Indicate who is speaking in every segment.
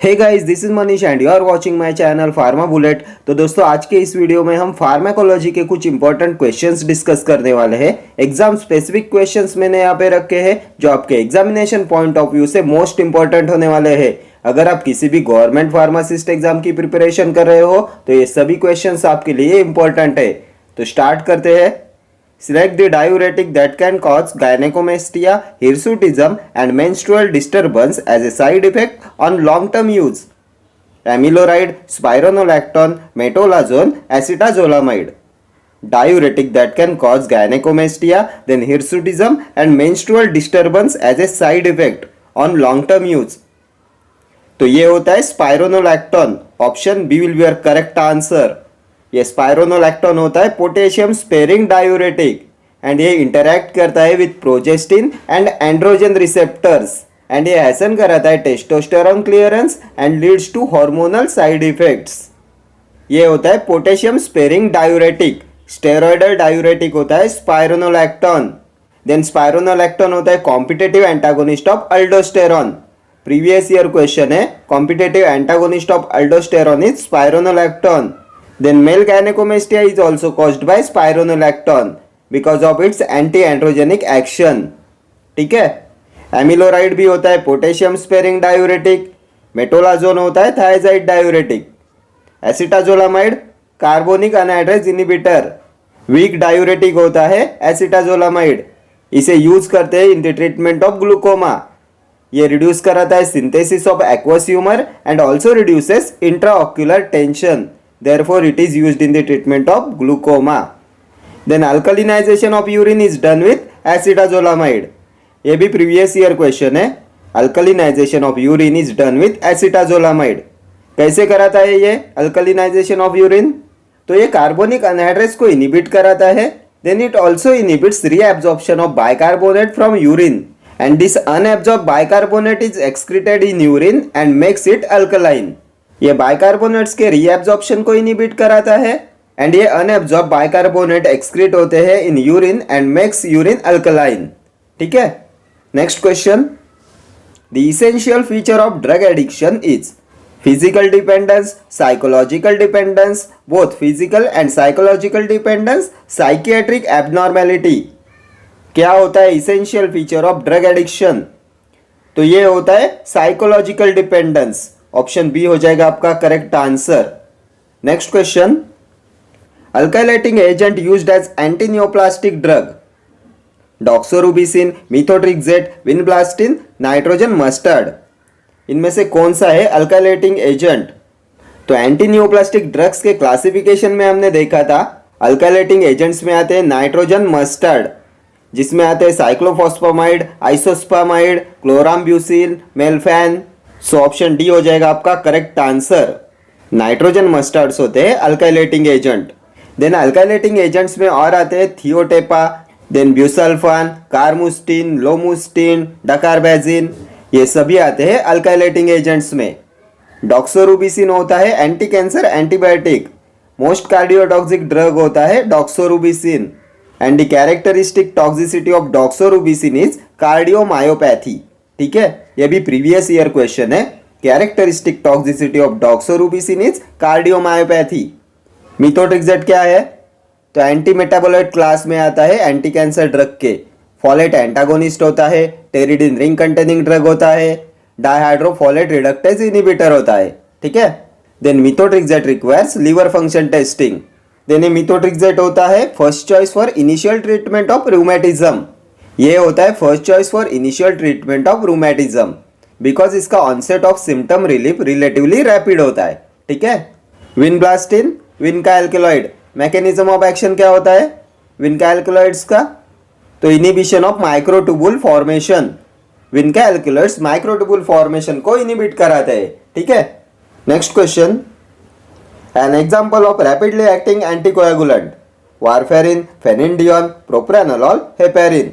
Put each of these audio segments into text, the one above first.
Speaker 1: Hey guys, this is Manish and you are watching my channel Pharma Bullet. तो दोस्तों, आज के इस वीडियो में हम फार्माकोलॉजी के कुछ इंपॉर्टेंट क्वेश्चंस डिस्कस करने वाले हैं। एग्जाम स्पेसिफिक क्वेश्चंस मैंने यहाँ पे रखे हैं जो आपके एग्जामिनेशन पॉइंट ऑफ व्यू से मोस्ट इंपॉर्टेंट होने वाले हैं। अगर आप किसी भी गवर्नमेंट फार्मासिस्ट एग्जाम की प्रिपरेशन कर रहे हो तो ये सभी क्वेश्चंस आपके लिए इंपॉर्टेंट है। तो स्टार्ट करते हैं। Select the diuretic that can cause gynecomastia, hirsutism and menstrual disturbance as a side effect on long-term use. Amiloride, spironolactone, metolazone, acetazolamide. Diuretic that can cause gynecomastia, then hirsutism and menstrual disturbance as a side effect on long-term use. तो ये होता है spironolactone. Option B will be your correct answer. ये spironolactone होता है potassium sparing diuretic and ये interact करता है with progestin and androgen receptors and ये हैसन कराता है testosterone clearance and leads to hormonal side effects. ये होता है potassium sparing diuretic. Steroidal diuretic होता है स्पाइरोनोलैक्टोन। देन स्पाइरोनोलैक्टोन होता है competitive antagonist of aldosterone. Previous year question है, competitive antagonist of aldosterone is spironolactone. Then male gynecomastia is also caused by spironolactone because of its anti-androgenic action। ठीक है। Amiloride भी होता है पोटेशियम स्पेरिंग डायूरेटिक। मेटोलाजोन होता है thiazide diuretic. Acetazolamide carbonic anhydrase inhibitor. Weak diuretic होता है acetazolamide. इसे यूज करते हैं in the treatment of glaucoma. ये रिड्यूस कराता है synthesis of aqueous humour and also reduces intraocular tension. Therefore, it is used in the treatment of glaucoma. Then alkalinization of urine is done with acetazolamide. ये भी previous year question है। Alkalinization of urine is done with acetazolamide. कैसे कराता है ये alkalinization of urine? तो ये carbonic anhydrase को इनिबिट कराता है। Then it also inhibits reabsorption of bicarbonate from urine. And this unabsorbed bicarbonate is excreted in urine and makes it alkaline. ये बाइकार्बोनेट्स के रीएब्जॉर्प्शन को इनिबिट कराता है एंड ये अनएब्जॉर्ब बाइकार्बोनेट एक्सक्रीट होते हैं in urine and makes urine alkaline. ठीक है। Next question. The essential feature of drug addiction is physical dependence, psychological dependence, both physical and psychological dependence, psychiatric abnormality. क्या होता है essential feature of drug addiction? तो ये होता है psychological dependence. Option B हो जाएगा आपका correct answer. Next question. Alkylating agent used as antineoplastic drug. Doxorubicin, methotrexate, vinblastine, nitrogen mustard. इनमें से कौन सा है अल्काइलेटिंग एजेंट? तो एंटीनियोप्लास्टिक ड्रग्स के क्लासिफिकेशन में हमने देखा था अल्काइलेटिंग एजेंट्स में आते हैं नाइट्रोजन मस्टर्ड, जिसमें आते हैं cyclophosphamide, ifosfamide, chlorambucil, melphalan. So option D हो जाएगा आपका करेक्ट आंसर। नाइट्रोजन मस्टर्ड्स होते हैं alkylating agent. Then alkylating agents में और आते हैं थियोटेपा, देन ब्यूसल्फान, कार्मुस्टिन, लोमुस्टिन, डकार्बेजिन। ये सभी आते हैं अल्काइलेटिंग एजेंट्स में। डॉक्सोरूबिसिन होता है anti cancer antibiotic. Most cardiotoxic drug होता है doxorubicin and the characteristic toxicity of doxorubicin is cardiomyopathy. ठीक है। ये भी प्रीवियस ईयर क्वेश्चन है। Characteristic toxicity of doxorubicin is cardiomyopathy. Methotrexate क्या है? तो एंटी मेटाबोलाइट क्लास में आता है एंटी कैंसर ड्रग के। फॉलेट एंटागोनिस्ट होता है, टेरिडिन रिंग कंटेनिंग ड्रग होता है, डाइहाइड्रोफॉलेट रिडक्टेज इनिबिटर होता है। ठीक है। Then methotrexate requires liver function testing. Then methotrexate होता है first choice for initial treatment of rheumatism. ये होता है first choice for initial treatment of rheumatism because इसका onset of symptom relief relatively rapid होता है। ठीक है। Vinblastine, vinca alkaloid. Mechanism of action क्या होता है विनका एल्केलॉइड्स का? तो inhibition of microtubule formation. Vinca alkaloids microtubule formation को इनिबिट कराते हैं। ठीक है। Next question. An example of rapidly acting anticoagulant. Warfarin, phenindione, propranolol, heparin.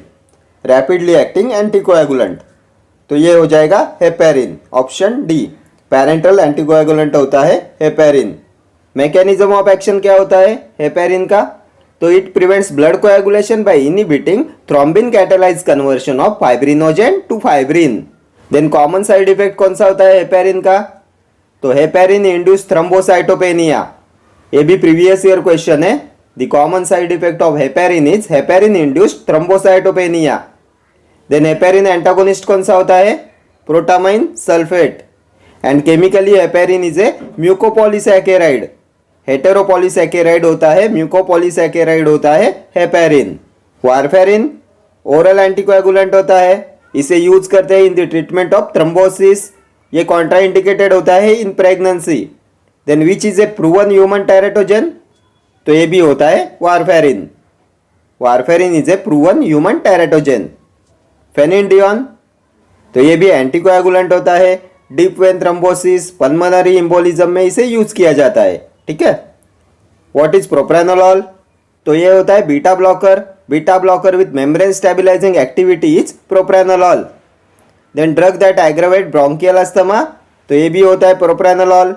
Speaker 1: Rapidly acting anticoagulant तो ये हो जाएगा heparin. Option D. Parenteral anticoagulant होता है हेपेरिन। मैकेनिज्म ऑफ एक्शन क्या होता है हेपेरिन का? तो it prevents blood coagulation by inhibiting thrombin catalyse conversion of fibrinogen to fibrin. Then common side effect कौन सा होता है हेपेरिन का? तो हेपेरिन इंड्यूस थ्रोम्बोसाइटोपेनिया, ये भी प्रीवियस ईयर क्वेश्चन है। The common side effect of heparin is heparin induce thrombocytopenia. Then heparin antagonist कौन सा होता है? Protamine sulphate. And chemically heparin is a mucopolysaccharide, heteropolysaccharide होता है, म्यूकोपॉलीसैकेराइड होता है हेपेरिन। वारफेरिन ओरल एंटीकोएगुलेंट होता है, इसे यूज करते हैं in the treatment of thrombosis, ये कॉन्ट्राइंडिकेटेड होता है in pregnancy. Then which is a proven human teratogen, तो ये भी होता है warfarin. Warfarin is a proven human teratogen. Phenindione, तो ये भी एंटीकोएगुलेंट होता है, deep vein thrombosis, pulmonary embolism में इसे यूज किया जाता है, ठीक है। व्हाट इज प्रोप्रानोलॉल, तो ये होता है beta blocker, beta blocker with membrane stabilising activity is propranolol. Then drug that aggravate bronchial asthma, तो ये भी होता है propranolol.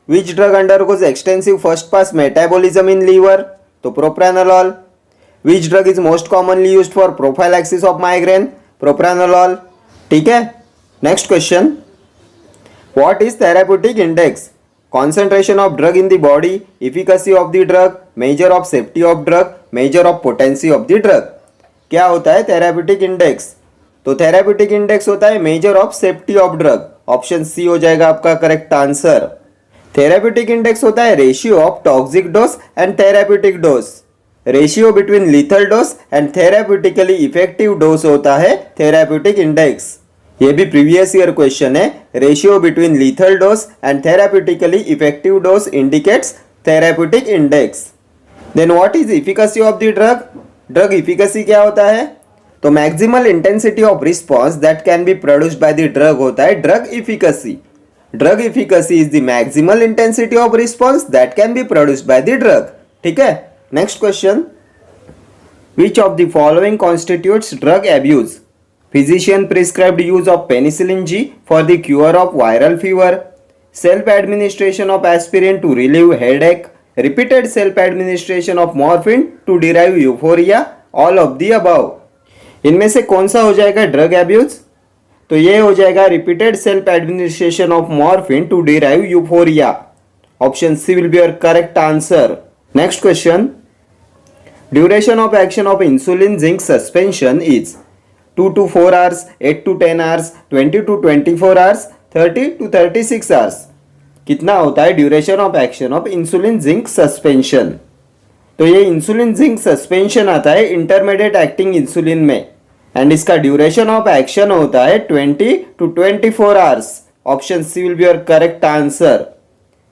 Speaker 1: Which drug undergoes extensive first pass metabolism in liver, तो propranolol. Which drug is most commonly used for prophylaxis of migraine, propranolol, ठीक है। Next question, what is therapeutic index, concentration of drug in the body, efficacy of the drug, measure of safety of drug, measure of potency of the drug। क्या होता है therapeutic index, तो therapeutic index होता है measure of safety of drug, option C हो जाएगा आपका correct answer. Therapeutic index होता है ratio of toxic dose and therapeutic dose, ratio between lethal dose and therapeutically effective dose होता है थेराप्यूटिक इंडेक्स। ये भी प्रीवियस ईयर क्वेश्चन है, ratio between lethal dose and therapeutically effective dose indicates therapeutic index. Then what is efficacy of the drug, drug efficacy क्या होता है, तो maximal intensity of response that can be produced by the drug होता है drug efficacy. Drug efficacy is the maximal intensity of response that can be produced by the drug, ठीक है। Next question, which of the following constitutes drug abuse, physician prescribed use of penicillin G for the cure of viral fever, self administration of aspirin to relieve headache, repeated self administration of morphine to derive euphoria, all of the above। इनमें से कौन सा हो जाएगा drug abuse, तो ये हो जाएगा repeated self administration of morphine to derive euphoria, option C will be your correct answer. Next question, duration of action of insulin zinc suspension is 2 to 4 hours, 8 to 10 hours, 20 to 24 hours, 30 to 36 hours। कितना होता है duration of action of insulin zinc suspension, तो ये insulin zinc suspension आता है intermediate acting insulin में, and इसका duration of action होता है 20 to 24 hours, option C will be your correct answer.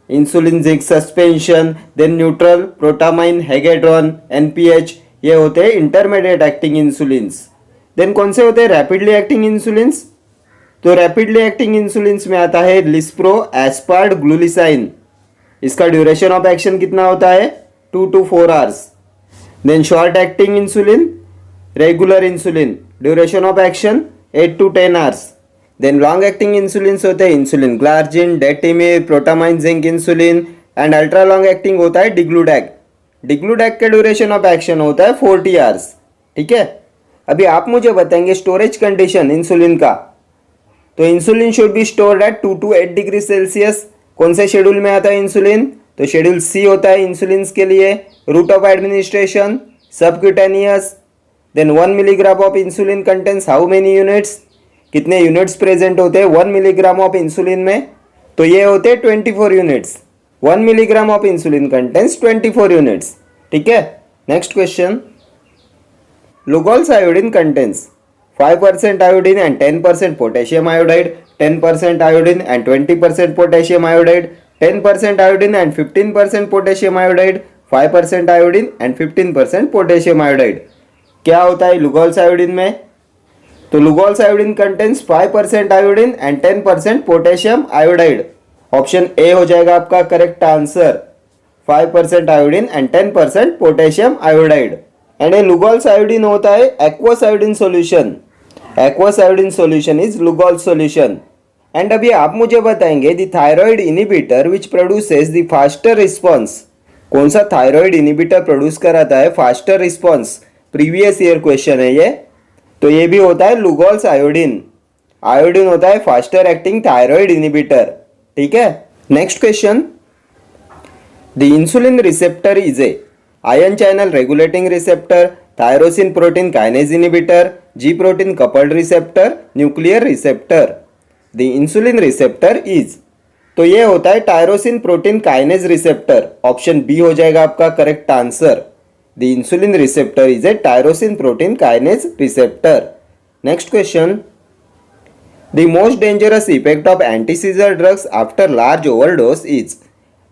Speaker 1: Insulin zinc suspension, then neutral, protamine, Hagedorn, NPH, ये होते हैं इंटरमीडिएट एक्टिंग इंसुलिन्स। देन कौन से होते हैं रैपिडली एक्टिंग इंसुलिन्स, तो रैपिडली एक्टिंग इंसुलिन्स में आता है लिस्प्रो, एस्पार्ड, ग्लूलिसाइन, इसका ड्यूरेशन ऑफ एक्शन कितना होता है 2 to 4 hours। Then short acting insulin, regular insulin, duration of action 8 to 10 hours। Then long acting insulins होते हैं insulin glargine, detemir, protamine zinc insulin, and ultra long acting होता है डिग्लूडैक। डिग्लूडैक का duration of action होता है 40 hours, ठीक है। अभी आप मुझे बताएंगे स्टोरेज कंडीशन इंसुलिन का, तो insulin should be stored at 2 to 8 degree Celsius. कौन से शेड्यूल में आता है इंसुलिन, तो शेड्यूल सी होता है इंसुलिन के लिए। Route of administration subcutaneous. Then 1 milligram of insulin contains how many units, कितने यूनिट्स प्रेजेंट होते हैं 1 मिलीग्राम ऑफ इंसुलिन में, तो ये होते हैं 24 units. 1 milligram of insulin contains 24 units, ठीक है। Next question, Lugol's iodine contains 5% iodine and 10% potassium iodide, 10% iodine and 20% potassium iodide, 10% iodine and 15% potassium iodide, 5% iodine and 15% potassium iodide। क्या होता है Lugol's iodine में, तो Lugol's iodine contains 5% iodine and 10% potassium iodide, option A हो जाएगा आपका correct answer. 5% iodine and 10% potassium iodide। And ये Lugol's iodine होता है aqueous iodine solution, aqueous iodine solution is Lugol's solution. And अभी आप मुझे बताएंगे the thyroid inhibitor which produces the faster response, कौन सा थायराइड इनिबिटर प्रोड्यूस कराता है faster response, previous year question है ये, तो ये भी होता है Lugol's आयोडीन। आयोडीन होता है फास्टर एक्टिंग थायराइड इनिबिटर, ठीक है। Next question, the insulin receptor is a ion channel regulating receptor, tyrosine protein kinase inhibitor, G protein coupled receptor, nuclear receptor. The insulin receptor is, तो ये होता है tyrosine protein kinase receptor. Option B हो जाएगा आपका correct answer. The insulin receptor is a tyrosine protein kinase receptor. Next question, the most dangerous effect of antiseizure drugs after large overdose is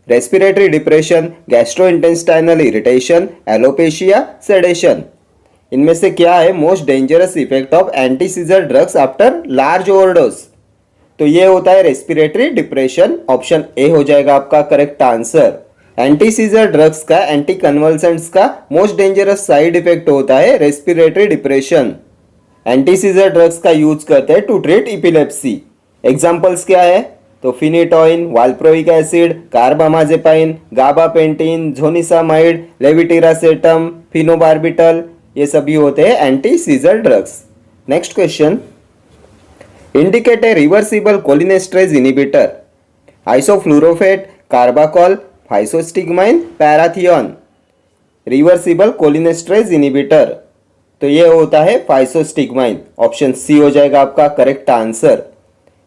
Speaker 1: respiratory depression, gastrointestinal irritation, alopecia, sedation. इनमें से क्या है most dangerous effect of antiseizure drugs after large overdose? तो ये होता है respiratory depression. Option A हो जाएगा आपका करेक्ट आंसर। एंटी-सीजर ड्रग्स का, एंटी कन्वल्सेंट्स का मोस्ट डेंजरस साइड इफेक्ट होता है रेस्पिरेटरी डिप्रेशन। एंटी-सीजर ड्रग्स का यूज करते हैं टू ट्रीट इपिलेप्सी। एग्जांपल्स क्या है? तो phenytoin, valproic acid, carbamazepine, gabapentin, zonisamide, levetiracetam, phenobarbital, ये सभी होते हैं anti-seizure drugs. Next question, indicate a reversible cholinesterase inhibitor, isoflurophate, carbachol, physostigmine, parathion. Reversible cholinesterase inhibitor, तो ये होता है फाइसोस्टिग्माइन। ऑप्शन सी हो जाएगा आपका करेक्ट आंसर।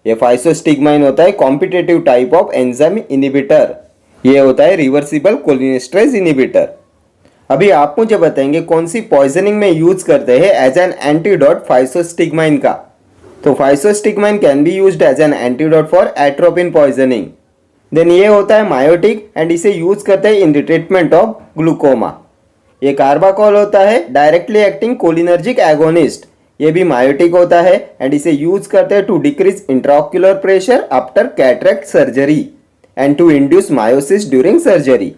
Speaker 1: ये फाइसोस्टिग्माइन होता है competitive type of enzyme inhibitor. ये होता है रिवर्सिबल कोलिनेस्ट्रेज इनिबिटर। अभी आप मुझे बताएंगे कौन सी पॉइजनिंग में यूज करते हैं एज एन एंटीडोट फाइसोस्टिग्माइन का? तो physostigmine can be used as an antidote for atropine poisoning. Then ये होता है मायोटिक एंड इसे यूज करते हैं in the treatment of glaucoma. ये कार्बाकॉल होता है डायरेक्टली एक्टिंग कोलिनर्जिक एगोनिस्ट। ये भी मायोटिक होता है एंड इसे यूज करते हैं to decrease intraocular pressure after cataract surgery and to induce miosis during surgery.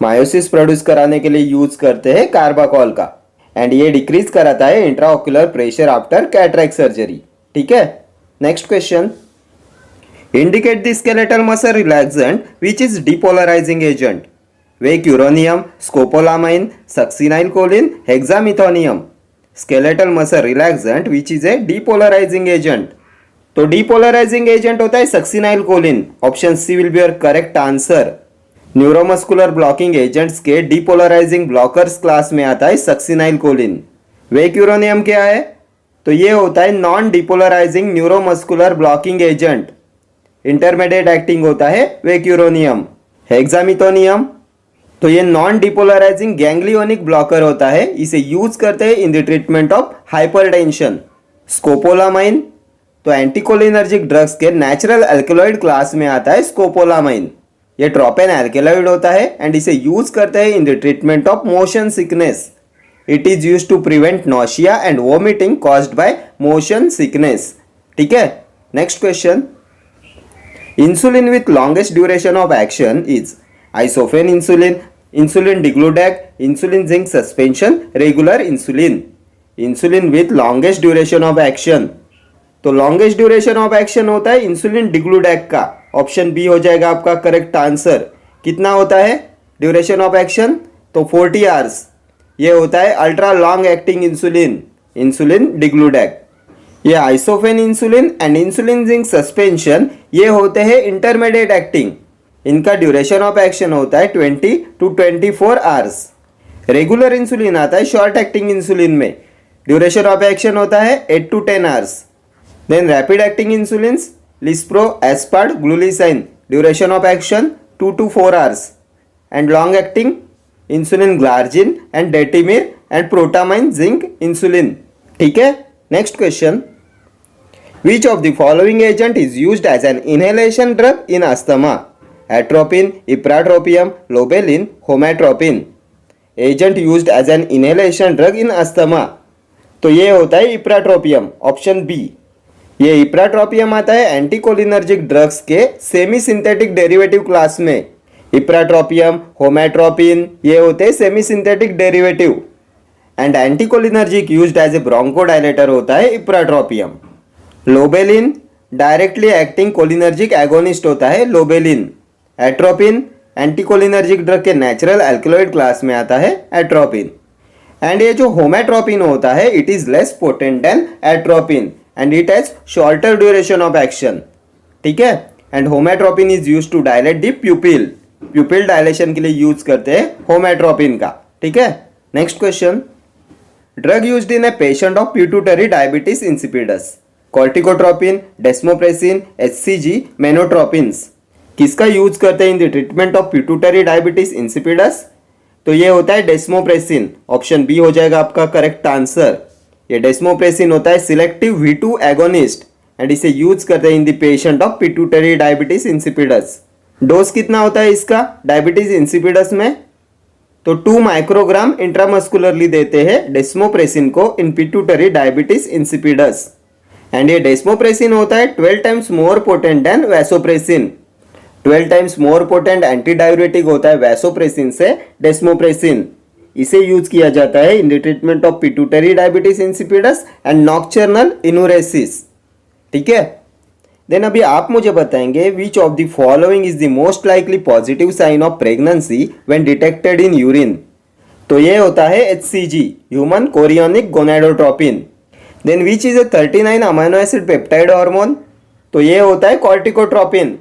Speaker 1: Miosis produce कराने के लिए यूज करते हैं कार्बाकॉल का एंड ये डिक्रीज कराता है intraocular pressure after cataract surgery. ठीक है। Next question, indicate the skeletal muscle relaxant which is depolarising agent, vecuronium, scopolamine, succinylcholine, hexamethonium. Skeletal muscle relaxant which is a depolarising agent, तो depolarising agent होता है succinylcholine. Option C will be your correct answer. Neuromuscular blocking agents के depolarising blockers class में आता है सक्सिनाइलकोलिन। वेक्यूरोनियम क्या है? तो ये होता है non depolarising neuromuscular blocking agent. Intermediate acting होता है वेक्यूरोनियम। हेक्सामिथोनियम, तो ये नॉन डिपोलराइजिंग गैंग्लियोनिक ब्लॉकर होता है। इसे यूज करते हैं in the treatment of hypertension. Scopolamine, तो एंटीकोलिनर्जिक ड्रग्स के नेचुरल अल्कलॉइड क्लास में आता है स्कोपोलामाइन। ये ट्रोपेन अल्कलॉइड होता है एंड इसे यूज करते हैं in the treatment of motion sickness. It is use to prevent nausea and vomiting caused by motion sickness. ठीक है। Next question, insulin with longest duration of action is isophane insulin, insulin degludec, insulin zinc suspension, regular insulin. Insulin with longest duration of action, तो longest duration of action होता है insulin डिग्लूडैक का। Option B हो जाएगा आपका correct answer. कितना होता है ड्यूरेशन ऑफ एक्शन? तो 40 आवर्स। ये होता है ultra long acting insulin, insulin degludec. ये isophane insulin and insulin zinc suspension ये होते हैं इंटरमीडिएट एक्टिंग। इनका ड्यूरेशन ऑफ एक्शन होता है 20 to 24 आवर्स। रेगुलर इंसुलिन आता है शॉर्ट एक्टिंग इंसुलिन में, ड्यूरेशन ऑफ एक्शन होता है 8 to 10 hours. Then rapid acting insulin lispro, aspart, glulisine, duration of action 2 to 4 hours. And long acting insulin glargine and detemir and protamine zinc insulin. ठीक है। Next question, which of the following agent is used as an inhalation drug in asthma? Atropine, ipratropium, lobeline, homatropine. Agent used as an inhalation drug in asthma, तो ये होता है ipratropium. Option B. ये ipratropium आता है anticholinergic drugs के semi synthetic derivative class में। Ipratropium, homatropine ये होते हैं semi synthetic derivative and anticholinergic used as a bronchodilator होता है ipratropium. Lobeline directly acting cholinergic agonist होता है लोबेलिन। एट्रोपिन एंटीकोलिनर्जिक ड्रग के नेचुरल अल्कलॉइड क्लास में आता है एट्रोपिन। एंड ये जो होमेट्रोपिन होता है it is less potent than atropine and it has shorter duration of action. ठीक है। And homatropine is use to dilate the pupil. Pupil dilation के लिए यूज करते हैं होमेट्रोपिन का। ठीक है, next question, drug used in a patient of pituitary diabetes insipidus, corticotropin, desmopressin, HCG, menotropins. किसका यूज करते हैं in the treatment of pituitary diabetes insipidus? तो ये होता है डेस्मोप्रेसिन। ऑप्शन बी हो जाएगा आपका करेक्ट आंसर। ये डेस्मोप्रेसिन होता है सिलेक्टिव V2 एगोनिस्ट एंड इसे यूज करते हैं in the patient of pituitary diabetes insipidus. Dose कितना होता है इसका डायबिटीज इंसिपिडस में? तो 2 माइक्रोग्राम इंट्रामस्कुलरली देते हैं डेस्मोप्रेसिन को इन पिट्यूटरी डायबिटीज इंसिपिडस। एंड ये डेस्मोप्रेसिन होता है 12 times more potent then vasopressin. 12 times more potent anti diuretic होता है वैसोप्रेसिन से डेस्मोप्रेसिन। इसे यूज किया जाता है in the treatment of pituitary diabetes insipidus and nocturnal enuresis. ठीक है, देन अभी आप मुझे बताएंगे which of the following is the most likely positive sign of pregnancy when detected in urine? तो ये होता है HCG, human chorionic gonadotropin. Then which is a 39 amino acid peptide hormone? तो ये होता है कॉर्टिकोट्रोपिन।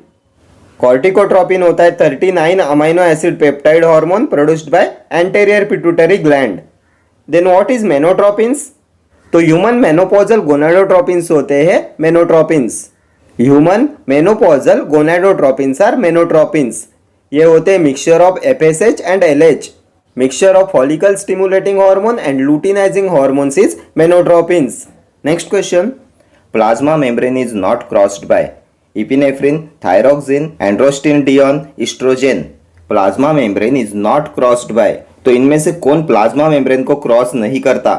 Speaker 1: कॉर्टिकोट्रोपिन होता है 39 amino acid peptide hormone produced by anterior pituitary gland. Then what is menotropins? तो ह्यूमन मेनोपॉजल गोनाडोट्रोपिन्स होते हैं menotropins. Human menopausal gonadotropins are menotropins. ये होते हैं mixture of FSH and LH। Mixture of follicle stimulating hormone and luteinising hormones is menotropins. Next question, plasma membrane is not crossed by epinephrine, thyroxine, androstenedione, estrogen. Plasma membrane is not crossed by, तो इनमें से कौन plasma membrane को cross नहीं करता?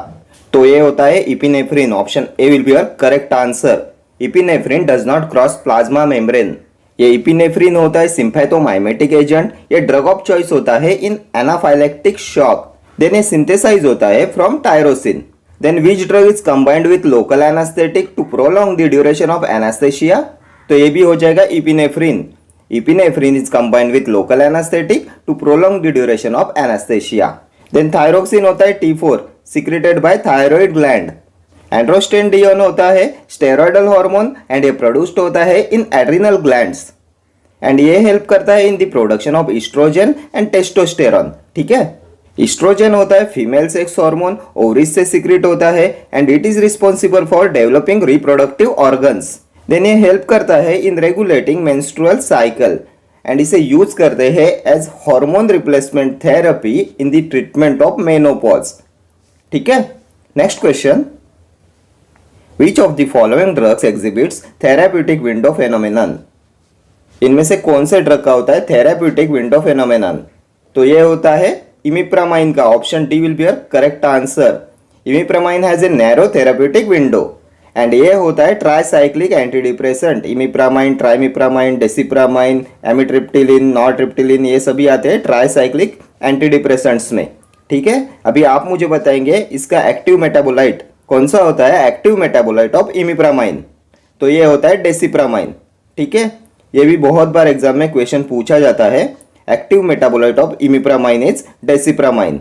Speaker 1: तो ये होता है epinephrine. Option A will be your correct answer. Epinephrine does not cross plasma membrane. ये इपिनेफ्रिन होता है सिम्पैथोमाइमेटिक एजेंट। ये ड्रग ऑफ चॉइस होता है इन एनाफाइलेक्टिक शॉक। देन ये सिंथेसाइज होता है from tyrosine. Then which drug is combined with local anaesthetic to prolong the duration of anaesthesia? तो ये भी हो जाएगा epinephrine. Epinephrine is combined with local anaesthetic to prolong the duration of anaesthesia. Then thyroxine होता है T4 secreted by thyroid gland. Androstenedione होता है steroidal hormone and ये प्रोड्यूस्ड होता है इन एड्रिनल ग्लैंड्स एंड ये हेल्प करता है in the production of estrogen and testosterone. ठीक है, एस्ट्रोजन होता है फीमेल सेक्स हार्मोन, ओवरीज से सीक्रेट होता है and it is responsible for developing reproductive organs. Then ये हेल्प करता है in regulating menstrual cycle and इसे यूज करते हैं as hormone replacement therapy in the treatment of menopause. ठीक है, next question, which of the following drugs exhibits therapeutic window phenomenon? इनमें से कौन से ड्रग का होता है थेराप्यूटिक विंडो फेनोमेनन? तो ये होता है इमिप्रामाइन का। Option D will be your correct answer. Imipramine has a narrow therapeutic window and ये होता है ट्राइसाइक्लिक एंटी डिप्रेसेंट। इमिप्रामाइन, ट्राइमिप्रामाइन, डेसिप्रामाइन, एमिट्रिप्टिलिन, नॉरट्रिप्टिलिन, ये सभी आते हैं ट्राइसाइक्लिक एंटी डिप्रेसेंट्स में। ठीक है, अभी आप मुझे बताएंगे इसका एक्टिव मेटाबोलाइट कौन सा होता है? एक्टिव मेटाबोलाइट ऑफ इमिप्रामाइन, तो ये होता है डेसिप्रामाइन। ठीक है, ये भी बहुत बार एग्जाम में क्वेश्चन पूछा जाता है। Active metabolite of imipramine is desipramine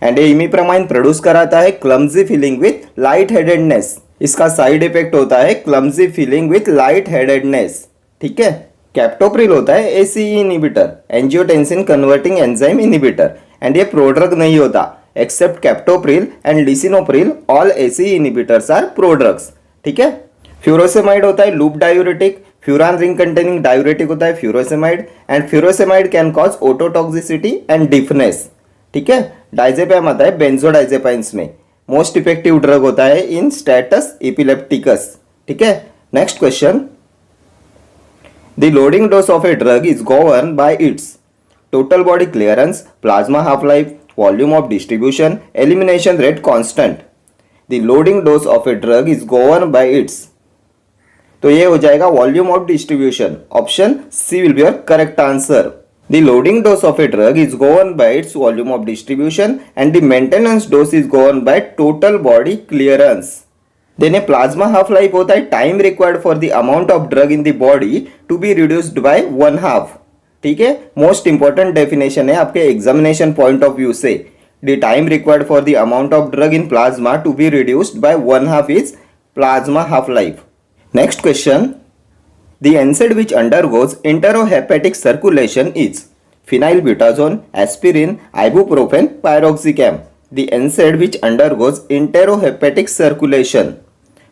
Speaker 1: and ये इमिप्रामाइन प्रोड्यूस कराता है clumsy feeling with light headedness. इसका साइड इफेक्ट होता है clumsy feeling with light headedness. ठीक है, कैप्टोप्रिल होता है ACE inhibitor, angiotensin converting enzyme inhibitor and ये प्रोड्रग नहीं होता। Except captopril and lisinopril, all ACE inhibitors are prodrugs. ठीक है, फ्यूरोसेमाइड होता है loop diuretic, furan ring containing diuretic होता है furosemide and furosemide can cause ototoxicity and deafness. ठीक है, डाइजेपैम आता है बेंजोडाइजेपाइंस में। मोस्ट इफेक्टिव ड्रग होता है इन स्टेटस इपिलेप्टिकस। ठीक है, next question, the loading dose of a drug is govern by its total body clearance, plasma half life, volume of distribution, elimination rate constant. The loading dose of a drug is govern by its, तो ये हो जाएगा volume of distribution. Option C will be your correct answer. The loading dose of a drug is governed by its volume of distribution and the maintenance dose is governed by total body clearance. Then a plasma half-life होता है time required for the amount of drug in the body to be reduced by 1/2. ठीक है, most important definition है आपके examination point of view से। The time required for the amount of drug in plasma to be reduced by 1/2 is plasma half-life. Next question. The NSAID which undergoes enterohepatic circulation is phenylbutazone, aspirin, ibuprofen, pyroxicam. The NSAID which undergoes enterohepatic circulation,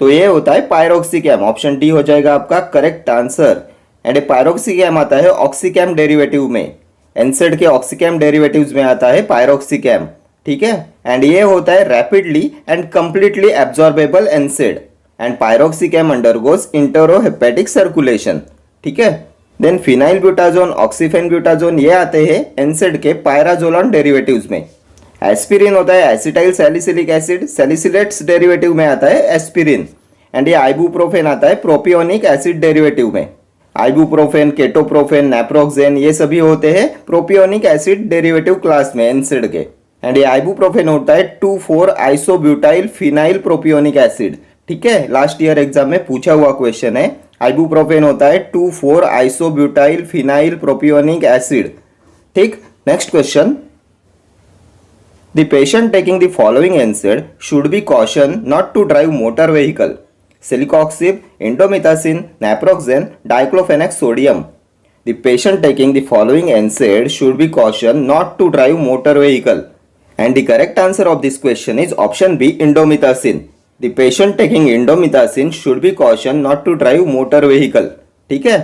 Speaker 1: तो ये होता है पायरोक्सिकैम। Option D हो जाएगा आपका correct answer. And ये पायरोक्सिकैम आता है ऑक्सीकैम डेरिवेटिव में। एनसेड के ऑक्सीकैम डेरिवेटिव्स में आता है पायरोक्सिकैम, ठीक है। एंड ये होता है rapidly and completely absorbable NSAID, and piroxicam undergoes enterohepatic circulation, ठीक है। देन फिनाइलब्यूटाजोन, ऑक्सीफेनब्यूटाजोन ये आते हैं एनसेड के पायराजोलॉन डेरिवेटिव्स में। एस्पिरिन होता है acetyl salicylic acid, salicylates derivative में आता है एस्पिरिन। एंड ये आइबुप्रोफेन आता है प्रोपियोनिक एसिड डेरिवेटिव में। आइबुप्रोफेन, केटोप्रोफेन, नैप्रोक्सेन ये सभी होते हैं प्रोपियोनिक एसिड डेरिवेटिव क्लास में एनसेड के। एंड ये आइबुप्रोफेन होता है 2,4 आइसोब्यूटाइल फिनाइल प्रोपियोनिक एसिड, ठीक है। लास्ट ईयर एग्जाम में पूछा हुआ क्वेश्चन है। आइबुप्रोफेन होता है 2,4 आइसोब्यूटाइल फिनाइल प्रोपियोनिक एसिड, ठीक। Next question, the patient taking the following NSAID should be cautioned not to drive motor vehicle: celecoxib, indomethacin, naproxen, diclofenac sodium. The patient taking the following NSAID should be cautioned not to drive motor vehicle, and the correct answer of this question is option B, indomethacin. The patient taking indomethacin should be cautioned not to drive motor vehicle, ठीक है।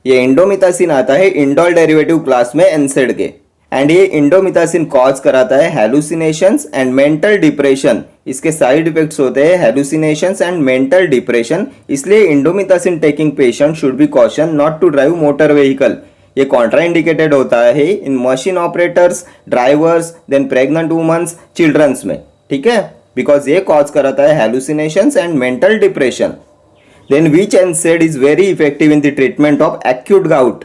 Speaker 1: ये indomethacin आता है indole derivative class में एनसेड के। And ये indomethacin cause कराता है हैलुसिनेशंस एंड मेंटल डिप्रेशन। इसके साइड इफेक्ट्स होते हैं हैलुसिनेशंस एंड मेंटल डिप्रेशन, इसलिए indomethacin taking patient should be caution not to drive motor vehicle. ये कॉन्ट्राइंडिकेटेड होता है in machine operators, drivers, then pregnant womens, childrens में, ठीक है, बिकॉज ये कॉज कराता है hallucinations and mental depression. Then which NSAID is very effective in the treatment of acute gout,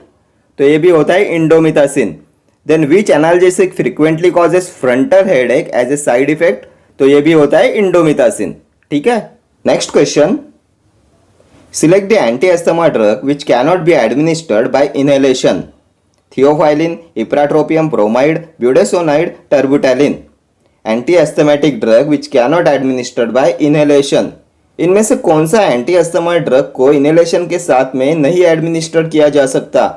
Speaker 1: तो ये भी होता है indomethacin. Then which analgesic frequently causes frontal headache as a side effect, तो ये भी होता है इंडोमिथासिन, ठीक है। Next question, select the anti asthma drug which cannot be administered by inhalation: theophylline, ipratropium bromide, budesonide, terbutaline. Anti asthmatic drug which cannot administered by inhalation, इनमें से कौन सा एंटी एस्थमा ड्रग को इनहेलेशन के साथ में नहीं एडमिनिस्टर किया जा सकता,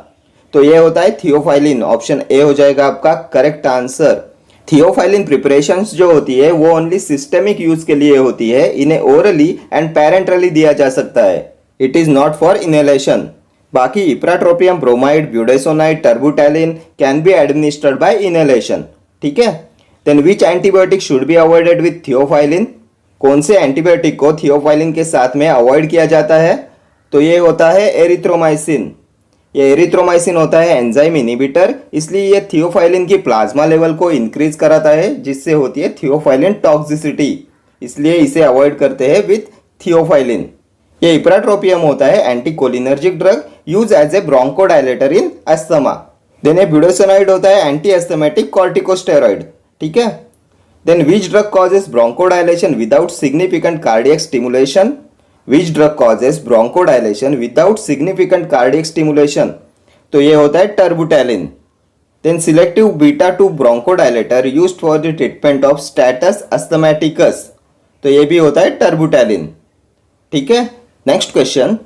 Speaker 1: तो ये होता है थियोफाइलिन। ऑप्शन ए हो जाएगा आपका करेक्ट आंसर। थियोफाइलिन प्रिपरेशंस जो होती है वो ओनली सिस्टेमिक यूज के लिए होती है, इन्हें ओरली एंड पैरेंटरली दिया जा सकता है, it is not for inhalation. बाकी ipratropium bromide, budesonide, terbutaline can be administered by inhalation, ठीक है। Then which antibiotic should be avoided with theophylline, कौन से एंटीबायोटिक को थियोफाइलिन के साथ में अवॉइड किया जाता है, तो ये होता है एरिथ्रोमाइसिन। ये एरिथ्रोमाइसिन होता है एंजाइम इनिबिटर, इसलिए ये थियोफाइलिन की प्लाज्मा लेवल को इंक्रीज कराता है, जिससे होती है थियोफाइलिन टॉक्सिसिटी, इसलिए इसे अवॉइड करते हैं विथ थियोफाइलिन। ये इप्राट्रोपियम होता है anticholinergic drug use as a bronchodilator in asthma. Then ये ब्यूडेसोनाइड होता है एंटी एस्थमेटिक कॉर्टिकोस्टेरॉइड, ठीक है। Then which drug causes bronchodilation without significant cardiac stimulation, Which drug causes bronchodilation without significant cardiac stimulation, तो ये होता है टर्बुटैलिन। Then selective beta 2 bronchodilator used for the treatment of status asthmaticus, तो ये भी होता है टर्बुटैलिन, ठीक है। Next question,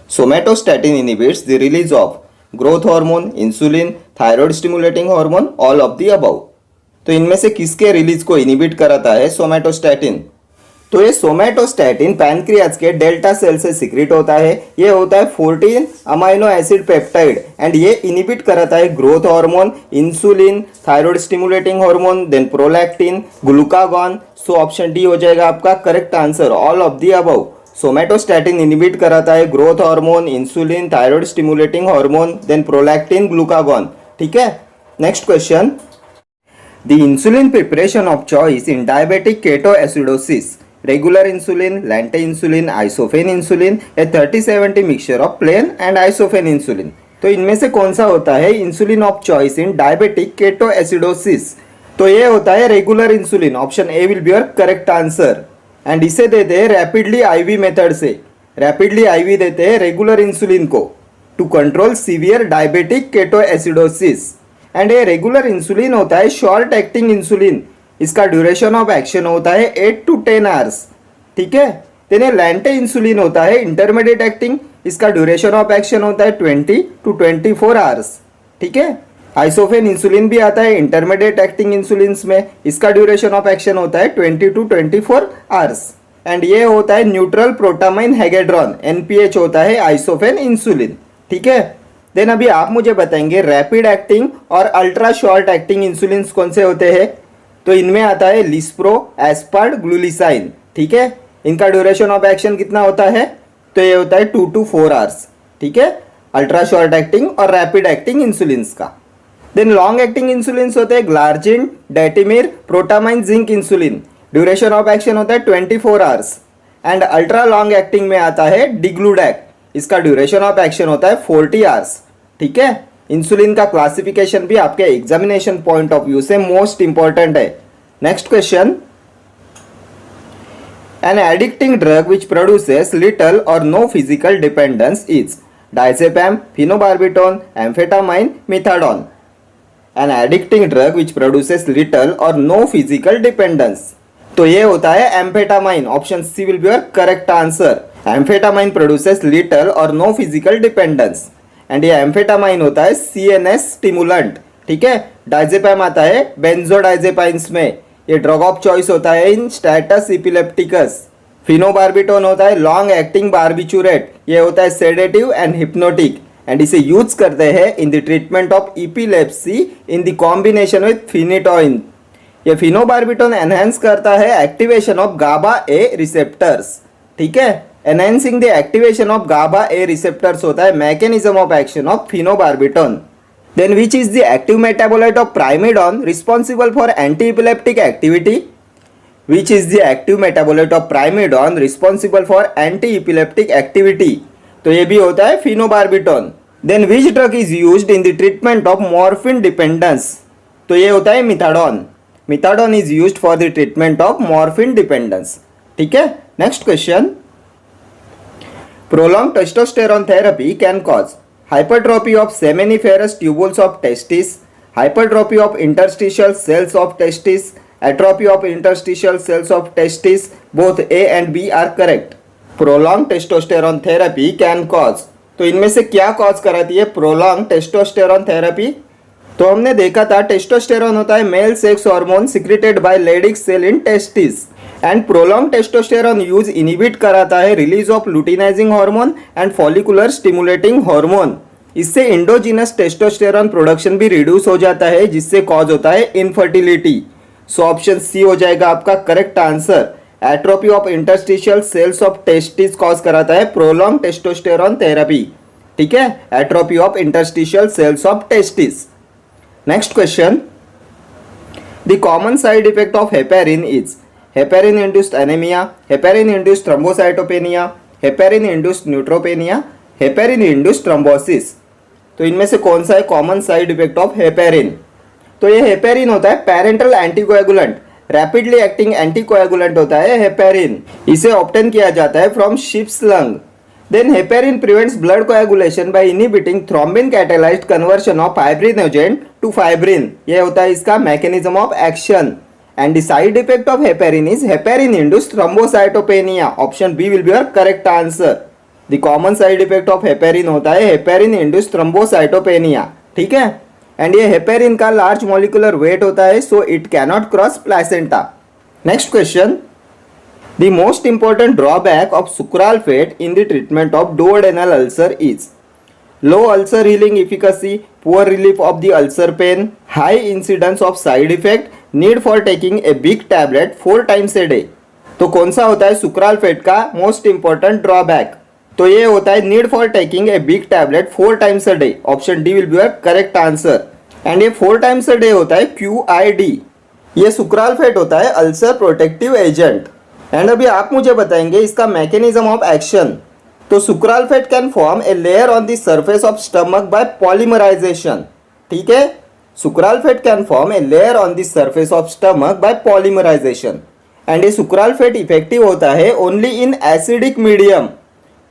Speaker 1: somatostatin inhibits the release of growth hormone, insulin, thyroid stimulating hormone, all of the above, तो इनमें से किसके रिलीज को इनिबिट कराता है सोमैटोस्टैटिन, तो ये सोमैटोस्टैटिन पैनक्रियाज के डेल्टा सेल से सिक्रेट होता है। ये होता है 14 अमाइनो एसिड पेप्टाइड, एंड ये इनिबिट कराता है growth hormone, insulin, thyroid stimulating hormone, then prolactin, glucagon. So option D हो जाएगा आपका correct answer, all of the above. Somatostatin inhibit कराता है growth hormone, insulin, thyroid stimulating hormone, then prolactin, glucagon, ठीक है। Next question, the insulin preparation of choice in diabetic ketoacidosis: regular insulin, lente insulin, isofen insulin, a 30-70 mixture of plain and isofen insulin, तो इनमें से कौन सा होता है insulin of choice in diabetic ketoacidosis, तो ये होता है regular insulin. Option A will be your correct answer. And इसे देते हैं रैपिडली आईवी मेथड से, रैपिडली आईवी देते हैं रेगुलर इंसुलिन को to control severe diabetic ketoacidosis. And ये रेगुलर इंसुलिन होता है शॉर्ट एक्टिंग इंसुलिन, इसका ड्यूरेशन ऑफ एक्शन होता है 8 to 10 आवर्स, ठीक है। देन लेंटे इंसुलिन होता है इंटरमीडिएट एक्टिंग, इसका ड्यूरेशन ऑफ एक्शन होता है 20 to 24 आवर्स। ठीक है। आइसोफेन इंसुलिन भी आता है इंटरमीडिएट एक्टिंग इंसुलिन में, इसका ड्यूरेशन ऑफ एक्शन होता है 20 to 24 आवर्स। एंड ये होता है न्यूट्रल प्रोटामाइन हेगेड्रॉन, NPH होता है आइसोफेन इंसुलिन। ठीक है। देन अभी आप मुझे बताएंगे रैपिड एक्टिंग और अल्ट्रा शॉर्ट एक्टिंग इंसुलिन कौन से होते हैं। तो इनमें आता है लिस्प्रो, एस्पार्ड, ग्लूलिसाइन। ठीक है। इनका ड्यूरेशन ऑफ एक्शन कितना होता है, तो ये होता है 2 to 4 आवर्स। ठीक है। अल्ट्रा शॉर्ट एक्टिंग और रैपिड एक्टिंग इंसुलिन का। देन लॉन्ग एक्टिंग इंसुलिन होते हैं glargine, detemir, protamine, zinc insulin. Duration of action होता है 24 hours. And ultra long acting में आता है डिग्लूडैक, इसका ड्यूरेशन ऑफ एक्शन होता है 40 आवर्स। ठीक है। इंसुलिन का क्लासिफिकेशन भी आपके एग्जामिनेशन पॉइंट ऑफ व्यू से मोस्ट इंपॉर्टेंट है। Next question, an addicting drug which produces little or no physical dependence is diazepam, phenobarbital, amphetamine, methadone. An addicting drug which produces little or no physical dependence, तो ये होता है amphetamine. Option C will be your correct answer. Amphetamine produces little or no physical dependence and ये amphetamine होता है CNS stimulant. ठीक है। डाइजेपैम आता है बेंजोडाइजेपाइंस में, ये ड्रग ऑफ चॉइस होता है इन स्टेटस इपिलेप्टिकस। फिनोबार्बिटोन होता है लॉन्ग एक्टिंग बार्बिचुरेट, ये होता है सेडेटिव एंड हिप्नोटिक एंड इसे यूज करते हैं in the treatment of epilepsy in the combination with phenytoin. ये फिनोबार्बिटोन एनहेंस करता है activation of GABA A receptors. ठीक है। Enhancing the activation of GABA A receptors होता है mechanism of action of phenobarbitone. Then which is the active metabolite of primidone responsible for anti-epileptic activity? Which is the active metabolite of primidone responsible for anti-epileptic activity? तो ये भी होता है phenobarbitone. Then which drug is used in the treatment of morphine dependence? तो ये होता है methadone. मिथाडोन is used for the treatment of morphine dependence। ठीक है। Next question. Prolonged testosterone therapy can cause hypertrophy of seminiferous tubules of testis, hypertrophy of interstitial cells of testis, atrophy of interstitial cells of testis. Both A and B are correct. Prolonged testosterone therapy can cause, तो इनमें से क्या cause कराती है prolonged testosterone therapy? तो हमने देखा था टेस्टोस्टेरोन होता है male sex hormone secreted by Leydig cell in testis and prolong testosterone use inhibit कराता है release of luteinizing hormone and follicular stimulating hormone. इससे इंडोजिनस टेस्टोस्टेरोन प्रोडक्शन भी रिड्यूस हो जाता है जिससे कॉज होता है इनफर्टिलिटी। सो ऑप्शन सी हो जाएगा आपका correct answer. Atrophy of interstitial cells of testis cause कराता है प्रोलॉन्ग टेस्टोस्टेरोन थेरेपी। ठीक है। Atrophy of interstitial cells of testis. Next question, the common side effect of heparin is heparin induced anaemia, heparin induced thrombocytopenia, heparin induced neutropenia, heparin induced thrombosis. तो इनमें से कौन सा है common side effect of heparin? तो ये heparin होता है parental anticoagulant, rapidly acting anticoagulant होता है हेपेरिन। इसे ऑब्टेन किया जाता है from ships lung. Then heparin prevents blood coagulation by inhibiting thrombin catalyzed conversion of fibrinogen to fibrin. ये होता है इसका mechanism of action. And the side effect of heparin is heparin induced thrombocytopenia. Option B will be your correct answer. The common side effect of heparin होता है heparin induced thrombocytopenia. ठीक है। And ये heparin का large molecular weight होता है so it cannot cross placenta. Next question. The most important drawback of sucralfate in the treatment of duodenal ulcer is low ulcer healing efficacy, poor relief of the ulcer pain, high incidence of side effect, need for taking a big tablet 4 times a day. तो कौन सा होता है sucralfate का most important drawback? तो ये होता है need for taking a big tablet 4 times a day. Option D will be your correct answer. And ये 4 times a day होता है QID। ये सुक्रालफेट होता है अल्सर प्रोटेक्टिव एजेंट। एंड अभी आप मुझे बताएंगे इसका मैकेनिज्म ऑफ एक्शन। तो sucralfate can form a layer on the surface of stomach by polymerization. ठीक है। Sucralfate can form a layer on the surface of stomach by polymerization and ये sucralfate effective होता है only in acidic medium.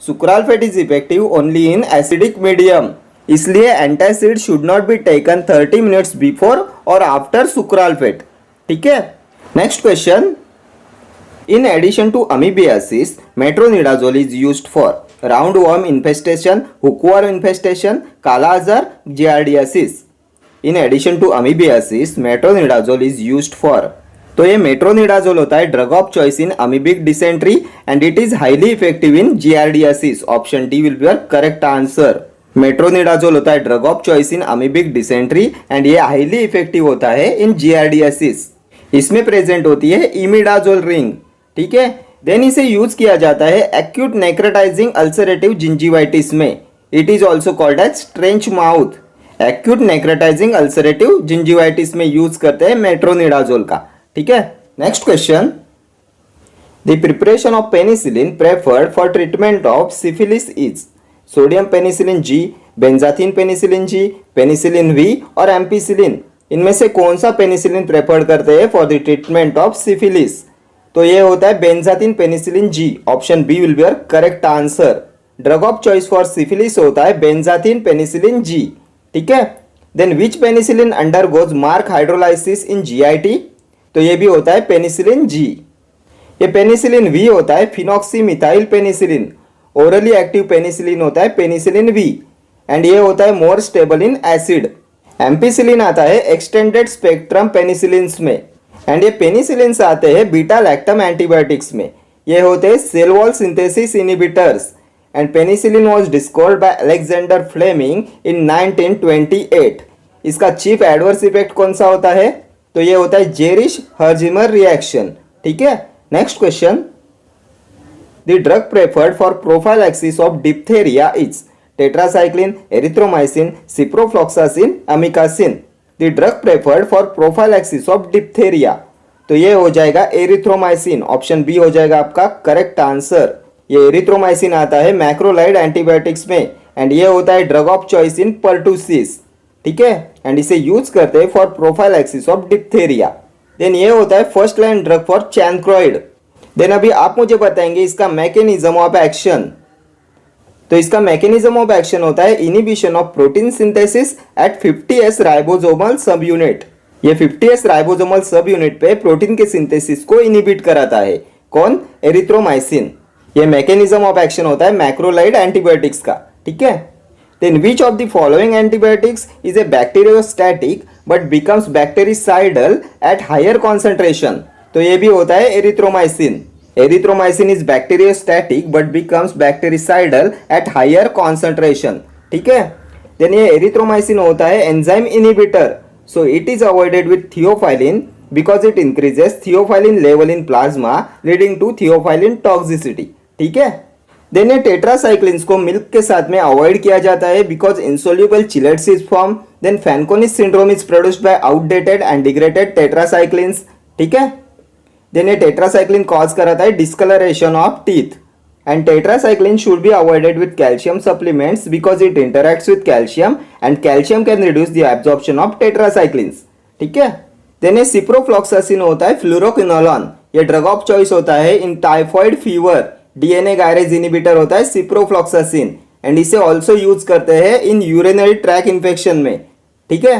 Speaker 1: Sucralfate is effective only in acidic medium, इसलिए antacid should not be taken 30 minutes before और after sucralfate. ठीक है। Next question, in addition to amoebiasis, metronidazole is used for round worm infestation, hookworm infestation, kala azar, giardiasis. In addition to amoebiasis metronidazole is used for. तो ये मेट्रोनिडाजोल होता है drug of choice in amoebic dysentery and it is highly effective in giardiasis. Option D will be your correct answer. Metronidazole होता है drug of choice in amoebic dysentery and ये highly effective होता है इन जियार्डियासिस। इसमें present होती है imidazole ring, ठीक है। देन इसे यूज किया जाता है एक्यूट नेक्रोटाइजिंग अल्सरेटिव जिंजिवाइटिस में। It is also called as trench mouth. Acute necrotizing ulcerative gingivitis में यूज करते हैं मेट्रोनिडाजोल का, ठीक है। Next question, the preparation of penicillin preferred for treatment of syphilis is sodium penicillin G, benzathine penicillin G, penicillin V और ampicillin. इनमें से कौन सा पेनिसिलिन प्रेफर्ड करते हैं for the treatment of syphilis? तो ये होता है benzathine penicillin ji. Option B will be your correct answer. Drug of choice for syphilis होता है बेंजाथिन पेनिसिलिन जी, ठीक है। Then which penicillin undergoes mark hydrolysis in GIT? तो ये भी होता है पेनिसिलिन जी। ये पेनिसिलिन वी होता है phenoxymethyl penicillin. Orally active penicillin होता है पेनिसिलिन वी एंड ये होता है more stable in acid. Ampicillin आता है एक्सटेंडेड स्पेक्ट्रम पेनिसिलिन्स में एंड ये पेनिसिलिन्स आते हैं बीटा लैक्टम एंटीबायोटिक्स में। ये होते हैं cell wall synthesis inhibitors and penicillin was discovered by Alexander Fleming in 1928। इसका चीफ एडवर्स इफेक्ट कौन सा होता है? तो ये होता है जेरिश हर्जिमर रिएक्शन, ठीक है। Next question, the drug preferred for prophylaxis of diphtheria is tetracycline, erythromycin, ciprofloxacin, amikacin. The drug preferred for prophylaxis of diphtheria, तो ये हो जाएगा एरिथ्रोमाइसिन। ऑप्शन बी हो जाएगा आपका करेक्ट आंसर। ये एरिथ्रोमाइसिन आता है मैक्रोलाइड एंटीबायोटिक्स में एंड ये होता है drug of choice in pertussis, ठीक है। एंड इसे यूज करते हैं for prophylaxis of diphtheria. Then ये होता है first line drug for chancroid. Then अभी आप मुझे बताएंगे इसका मैकेनिज्म ऑफ एक्शन। तो इसका मैकेनिज्म ऑफ एक्शन होता है inhibition of protein synthesis at 50s ribosomal subunit. ये 50s राइबोसोमल सब यूनिट पे प्रोटीन के सिंथेसिस को इनिबिट कराता है। कौन? एरिथ्रोमाइसिन। ये मैकेनिज्म ऑफ एक्शन होता है मैक्रोलाइड एंटीबायोटिक्स का, ठीक है। Then which of the following antibiotics is a bacteriostatic but becomes bactericidal at higher concentration? तो ये भी होता है erythromycin. Erythromycin is bacteriostatic but becomes bactericidal at higher concentration, ठीक है। देन ये एरिथ्रोमाइसिन होता है enzyme inhibitor, so it is avoided with theophylline because it increases theophylline level in plasma leading to theophylline toxicity, ठीक है। Then ये tetracyclines को milk के साथ में अवॉइड किया जाता है because insoluble chelates is form. Then Fanconi's syndrome is produced by outdated and degraded tetracyclines, ठीक है। देन ये टेट्रासाइक्लिन कॉज कराता है discolouration of teeth and tetracycline should be avoided with calcium supplements because it interacts with calcium and calcium can reduce the absorption of tetracyclines, ठीक है। Then ये ciprofloxacin होता है फ्लूरोक्विनोलोन। ये ड्रग ऑफ चॉइस होता है in typhoid fever. DNA gyrase inhibitor होता है सिप्रोफ्लॉक्सासिन एंड इसे ऑल्सो यूज करते हैं इन यूरिनरी ट्रैक इन्फेक्शन में, ठीक है।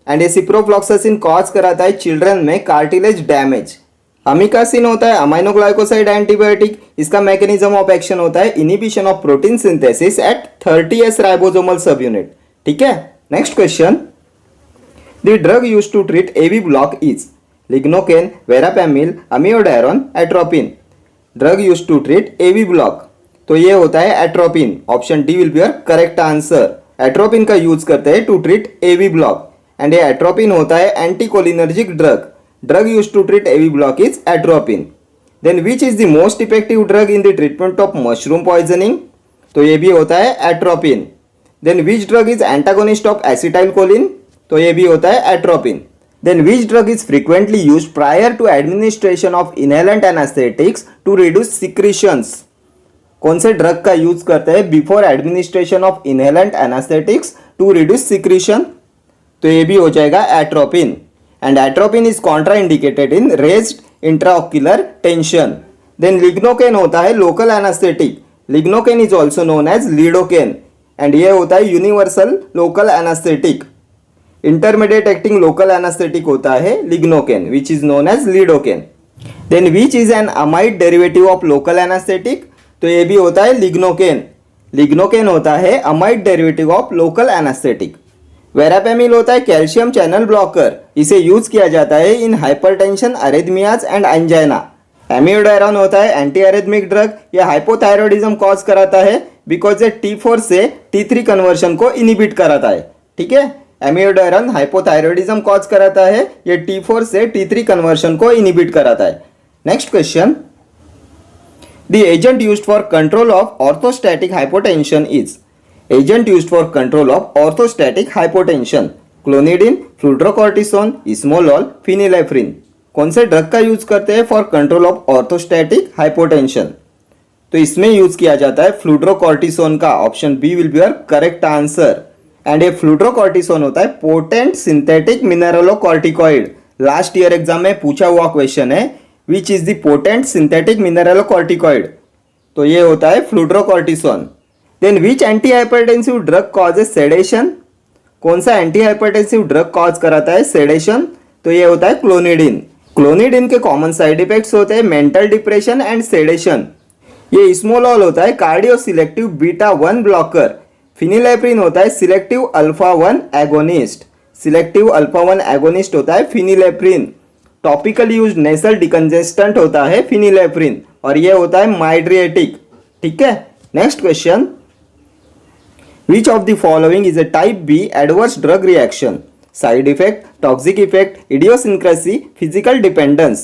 Speaker 1: एंड ये सिप्रोफ्लॉक्सासिन कॉज कराता है चिल्ड्रन में कार्टिलेज डैमेज। अमिकासिन होता है अमाइनोग्लाइकोसाइड एंटीबायोटिक। इसका मैकेनिज्म ऑफ एक्शन होता है inhibition of protein synthesis at 30s ribosomal subunit, ठीक है। Next question, the drug used to treat AV block is lignocaine, verapamil, amiodarone, atropine. Drug used to treat AV block, तो ये होता है atropine. Option D will be your correct answer. Atropine का use करते हैं to treat AV block and ये atropine होता है anticholinergic drug. Drug used to treat AV block is atropine. Then which is the most effective drug in the treatment of mushroom poisoning? तो ये भी होता है atropine. Then which drug is antagonist of acetylcholine? तो ये भी होता है atropine. Then which drug is frequently used prior to administration of inhalant anesthetics to reduce secretions? कौन से ड्रग का यूज करते हैं before administration of inhalant anaesthetics to reduce secretion? तो ये भी हो जाएगा atropine. And atropine is contraindicated in raised intraocular tension. Then lignocaine होता है local anesthetic. Lignocaine is also known as lidocaine and ये होता है universal local anesthetic. Intermediate acting local anesthetic होता है lignocaine which is known as lidocaine. Then which is an amide derivative of local anesthetic? तो ये भी होता है lignocaine. लिग्नोकेन होता है amide derivative of local anaesthetic. वेरापेमिल होता है कैल्शियम चैनल ब्लॉकर, इसे यूज किया जाता है इन हाइपरटेंशन, अरेथमियाज एंड एंजाइना। एमियोडायरॉन होता है एंटी एरिथमिक ड्रग, यह हाइपोथायरॉयडिज्म कॉज कराता है बिकॉज ये T4 से T3 कन्वर्शन को इनिबिट कराता है। ठीक है, एमियोडायरॉन हाइपोथायरॉयडिज्म कॉज कराता है, ये T4 से T3 कन्वर्शन को इनिबिट कराता है। Next question, the agent used for control of orthostatic hypotension is. Agent used for control of orthostatic hypotension, clonidine, fludrocortisone, esmolol, phenylephrine. कौन से ड्रग का यूज करते हैं for control of orthostatic hypotension? तो इसमें यूज किया जाता है फ्लूड्रोकॉर्टिसोन का। Option B will be your correct answer. And ये फ्लूड्रोकॉर्टिसोन होता है potent synthetic mineralocorticoid. Last year exam में पूछा हुआ क्वेश्चन है, which is the potent synthetic mineralocorticoid? तो ये होता है fludrocortisone. Then which antihypertensive drug causes sedation? कौन सा एंटी हाइपरटेंसिव ड्रग कॉज कराता है सेडेशन? तो ये होता है क्लोनिडिन। क्लोनिडिन के कॉमन साइड इफेक्ट्स होते हैं मेंटल डिप्रेशन एंड सेडेशन। ये इस्मोलॉल होता है कार्डियो सिलेक्टिव बीटा 1 ब्लॉकर। फिनिलेफ्रिन होता है selective alpha 1 agonist. Selective alpha 1 agonist होता है फिनिलेफ्रिन। टॉपिकली यूज नेसल डिकंजेस्टेंट होता है फिनिलेफ्रिन, और ये होता है माइड्रिएटिक। ठीक है, next question, Which of the following is a type B adverse drug reaction? Side effect, toxic effect, idiosyncrasy, physical dependence.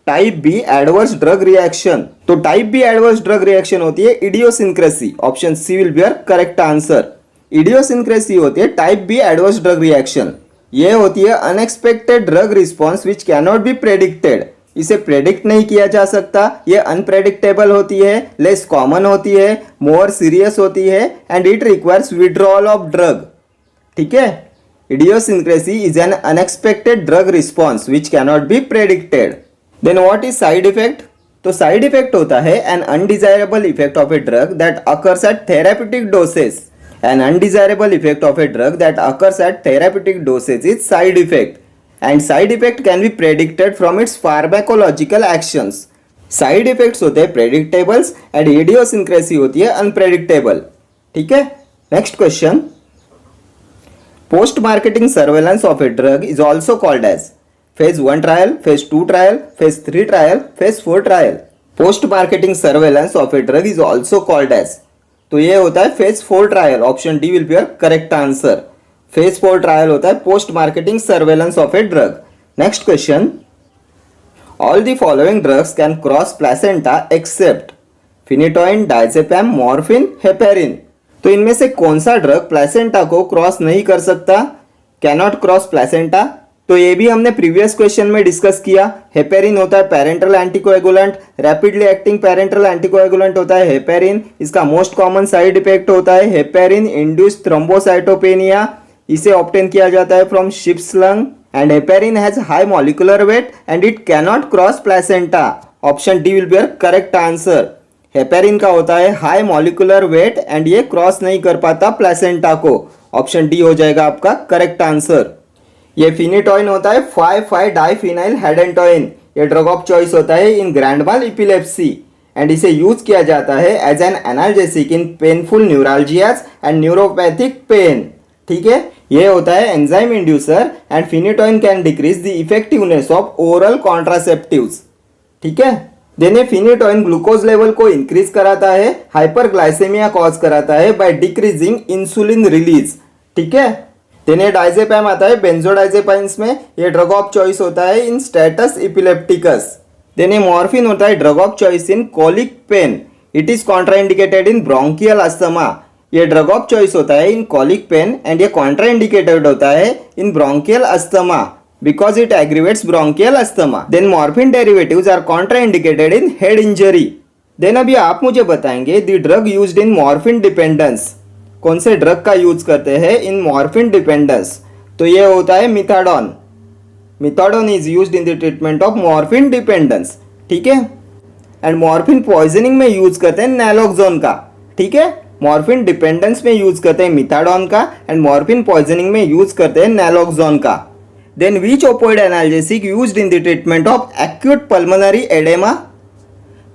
Speaker 1: Type B adverse drug reaction, तो type B adverse drug reaction होती है idiosyncrasy. Option C will be your correct answer. Idiosyncrasy होती है type B adverse drug reaction. ये होती है unexpected drug response which can not be predicted. इसे predict नहीं किया जा सकता, ये अनप्रेडिक्टेबल होती है, लेस कॉमन होती है, मोर सीरियस होती है, and it requires withdrawal of drug. ठीक है, idiosyncrasy is an unexpected drug response which can not be predicted. Then what is side effect? तो साइड इफेक्ट होता है an undesirable effect of a drug that occurs at therapeutic doses. An undesirable effect of a drug that occurs at therapeutic doses is side effect, and side effect can be predicted from its pharmacological actions. Side effects होते हैं predictables and idiosyncrasy होती है unpredictable. ठीक है, next question. Post marketing surveillance of a drug is also called as phase 1 trial, phase 2 trial, phase 3 trial, phase 4 trial. Post marketing surveillance of a drug is also called as, तो ये होता है phase 4 trial. Option D will be your correct answer. Phase 4 trial होता है post marketing surveillance of a drug. Next question, all the following drugs can cross placenta except phenytoin, diazepam, morphine, heparin. तो इनमें से कौन सा drug placenta को cross नहीं कर सकता? Cannot cross placenta. तो ये भी हमने प्रीवियस क्वेश्चन में डिस्कस किया। हेपेरिन होता है parental anticoagulant, rapidly acting parental anticoagulant होता है हेपेरिन। इसका मोस्ट कॉमन साइड इफेक्ट होता है हेपेरिन इंड्यूस्ड थ्रोम्बोसाइटोपेनिया। इसे ऑब्टेन किया जाता है from ships lung. And heparin has high molecular weight and it cannot cross placenta. Option D will be your correct answer. Heparin का होता है हाई मॉलिक्यूलर वेट एंड ये क्रॉस नहीं कर पाता प्लेसेंटा को। ऑप्शन डी हो जाएगा आपका करेक्ट आंसर। ये फिनिटोइन होता है 5,5-डाइफिनाइल हेडेंटोइन। ये ड्रग ऑफ चॉइस होता है in grand mal epilepsy and इसे यूज किया जाता है as an analgesic in painful neuralgias and neuropathic pain. ठीक है, ये होता है enzyme inducer and phenytoin can decrease the effectiveness of oral contraceptives. ठीक है, देन फिनिटोइन ग्लूकोज लेवल को इंक्रीज कराता है, हाइपरग्लाइसेमिया कॉज कराता है बाय डिक्रीजिंग इंसुलिन रिलीज। ठीक है, देन डाइजेपैम आता है बेंजोडाइजेपाइंस में। ये ड्रग ऑफ चॉइस होता है in status epilepticus. Then morphine होता है drug of choice in colic pain. It is contraindicated in bronchial asthma. ये ड्रग ऑफ चॉइस होता है इन कॉलिक पेन एंड ये कॉन्ट्राइंडिकेटेड होता है in bronchial asthma because it aggravates bronchial asthma. Then morphine derivatives are contraindicated in head injury. Then अभी आप मुझे बताएंगे the drug used in morphine dependence. कौन से ड्रग का यूज करते हैं इन मॉर्फिन डिपेंडेंस? तो ये होता है methadone. Methadone is used in the treatment of morphine dependence. ठीक है, एंड मॉर्फिन पॉइजनिंग में यूज करते हैं नैलोक्सोन का। ठीक है, मॉर्फिन डिपेंडेंस में यूज करते हैं मिथाडोन का एंड मॉर्फिन पॉइजनिंग में यूज करते हैं नैलोक्सोन का। Then which opioid analgesic used in the treatment of acute pulmonary oedema?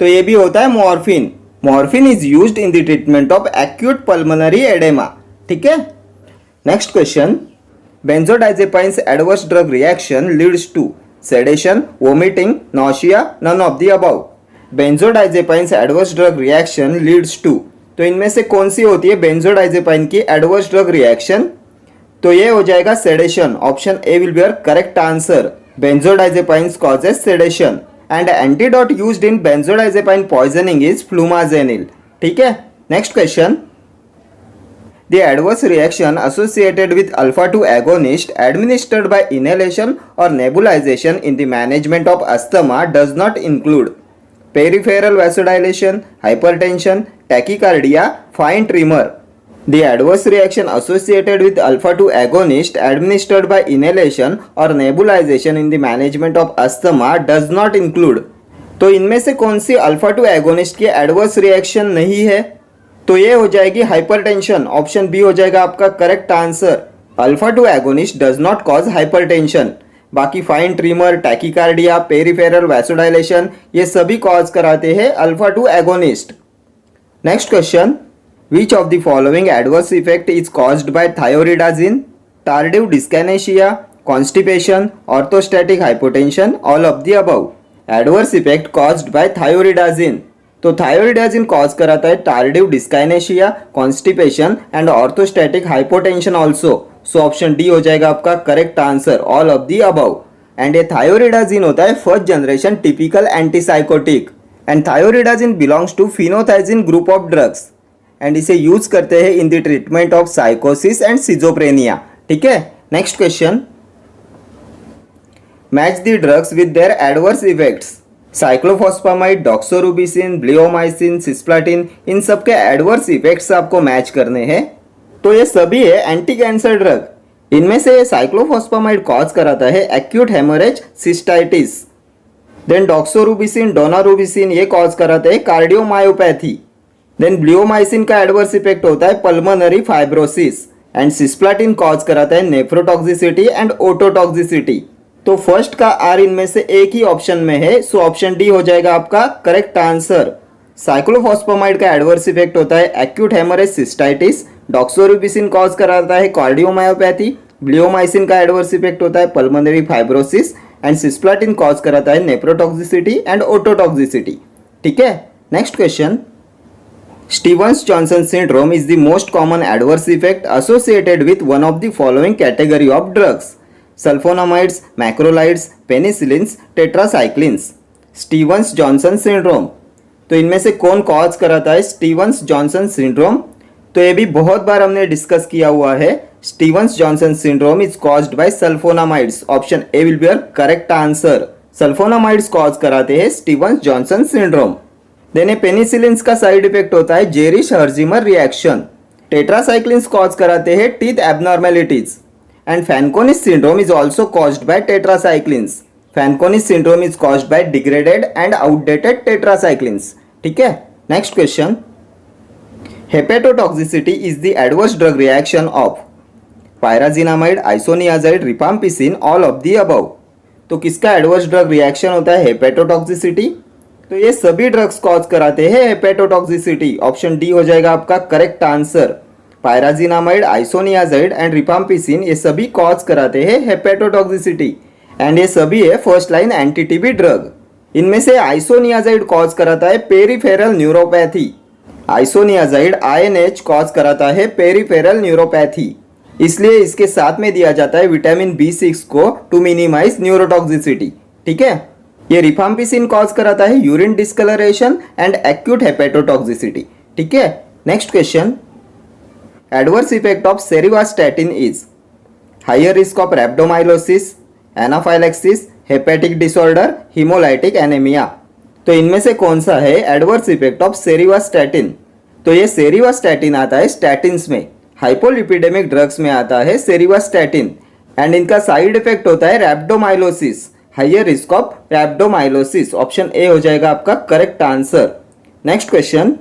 Speaker 1: तो ये भी होता है morphine. Morphine is used in the treatment of acute pulmonary oedema. ठीक है, next question, benzodiazepines adverse drug reaction leads to sedation, vomiting, nausea, none of the above. Benzodiazepines adverse drug reaction leads to, तो इनमें से कौन सी होती है benzodiazepine की adverse drug reaction? तो ये हो जाएगा sedation. Option A will be your correct answer. Benzodiazepines causes sedation and antidote used in benzodiazepine poisoning is flumazenil. ठीक है, next question, The adverse reaction associated with alpha-2 agonist administered by inhalation or nebulization in the management of asthma does not include peripheral vasodilation, hypertension, tachycardia, fine tremor. The adverse reaction associated with alpha-2 agonist administered by inhalation or nebulization in the management of asthma does not include. तो इनमें से कौन सी अल्फा-2 agonist की adverse reaction नहीं है? तो ये हो जाएगी हाइपरटेंशन। ऑप्शन बी हो जाएगा आपका correct answer. Alpha two agonist does not cause hypertension. बाकी fine tremor, tachycardia, peripheral vasodilation ये सभी कॉज कराते हैं alpha two agonist. Next question, which of the following adverse effect is caused by thioridazine? Tardive dyskinesia, constipation, orthostatic hypotension, all of the above. Adverse effect caused by thioridazine, तो thioridazine cause कराता है tardive dyskinesia, constipation and orthostatic hypotension also. So option D हो जाएगा आपका correct answer, all of the above. And ये thioridazine होता है first generation typical antipsychotic and thioridazine belongs to phenothiazine group of drugs and इसे use करते हैं in the treatment of साइकोसिस एंड सिजोप्रेनिया। ठीक है, next question, match the drugs with their adverse effects. Cyclophosphamide, doxorubicin, bleomycin, cisplatin, इन सब के adverse effects आपको मैच करने हैं। तो ये सभी है एंटी कैंसर ड्रग। इनमें से साइक्लोफॉस्फामाइड कॉज कराता है acute haemorrhage, cystitis. Then doxorubicin, डोनारूबिसिन ये कॉज कराते हैं कार्डियोमायोपैथी। देन ब्लियोमाइसिन का एडवर्स इफेक्ट होता है pulmonary fibrosis and cisplatin cause कराता है नेफ्रोटॉक्सिसिटी एंड ओटोटॉक्सिसिटी। तो फर्स्ट का आर इनमें से एक ही ऑप्शन में है, सो ऑप्शन डी हो जाएगा आपका करेक्ट आंसर। साइक्लोफॉस्फामाइड का एडवर्स इफेक्ट होता है acute haemorrhage, cystitis. Doxorubicin cause कराता है कार्डियोमायोपैथी। ब्लियोमाइसिन का एडवर्स इफेक्ट होता है pulmonary fibrosis and cisplatin cause कराता है नेफ्रोटॉक्सिसिटी एंड ओटोटॉक्सिसिटी। ठीक है, next question, Stevens Johnson syndrome is the most common adverse effect associated with one of the following category of drugs. Sulphonamides, macrolides, penicillins, tetracyclines. Stevens Johnson syndrome, तो इनमें से कौन cause कराता है स्टीवन्स-जॉनसन सिंड्रोम? तो ये भी बहुत बार हमने डिस्कस किया हुआ है। Stevens Johnson syndrome is caused by sulphonamides. Option A will be your correct answer. Sulphonamides cause कराते हैं स्टीवन्स-जॉनसन सिंड्रोम। देन पेनिसिलिन्स का साइड इफेक्ट होता है जेरिश-हर्जिमर रिएक्शन। टेट्रासाइक्लिन्स कॉज कराते हैं teeth abnormalities and Fanconi syndrome is also caused by tetracyclines. Fanconi syndrome is caused by degraded and outdated tetracyclines. ठीक है, next question, hepatotoxicity is the adverse drug reaction of pyrazinamide, isoniazid, rifampicin, all of the above. तो किसका adverse drug reaction होता है hepatotoxicity? तो ये सभी drugs cause कराते हैं हेपेटोटॉक्सिसिटी। ऑप्शन डी हो जाएगा आपका correct answer. Pyrazinamide, isoniazid and rifampicin ये सभी कॉज कराते हैं हेपेटोटॉक्सिसिटी एंड ये सभी है first line anti TB drug. इनमें से आइसोनियाजाइड कॉज कराता है peripheral neuropathy. Isoniazid INH cause कराता है पेरिफेरल न्यूरोपैथी, इसलिए इसके साथ में दिया जाता है विटामिन B6 को टू मिनिमाइज न्यूरोटॉक्सिसिटी। ठीक है, ये रिफाम्पिसिन कॉज कराता है urine discolouration and acute hepatotoxicity. ठीक है, next question, adverse effect of cerivastatin is higher risk of rhabdomyolysis, anaphylaxis, hepatic disorder, haemolytic anaemia. तो इनमें से कौन सा है एडवर्स इफेक्ट ऑफ सेरिवास्टैटिन? तो ये सेरिवास्टैटिन आता है स्टैटिन्स में, हाइपोलिपिडेमिक ड्रग्स में आता है सेरिवास्टैटिन एंड इनका साइड इफेक्ट होता है rhabdomyolysis, higher risk of rhabdomyolysis. Option A हो जाएगा आपका correct answer. Next question,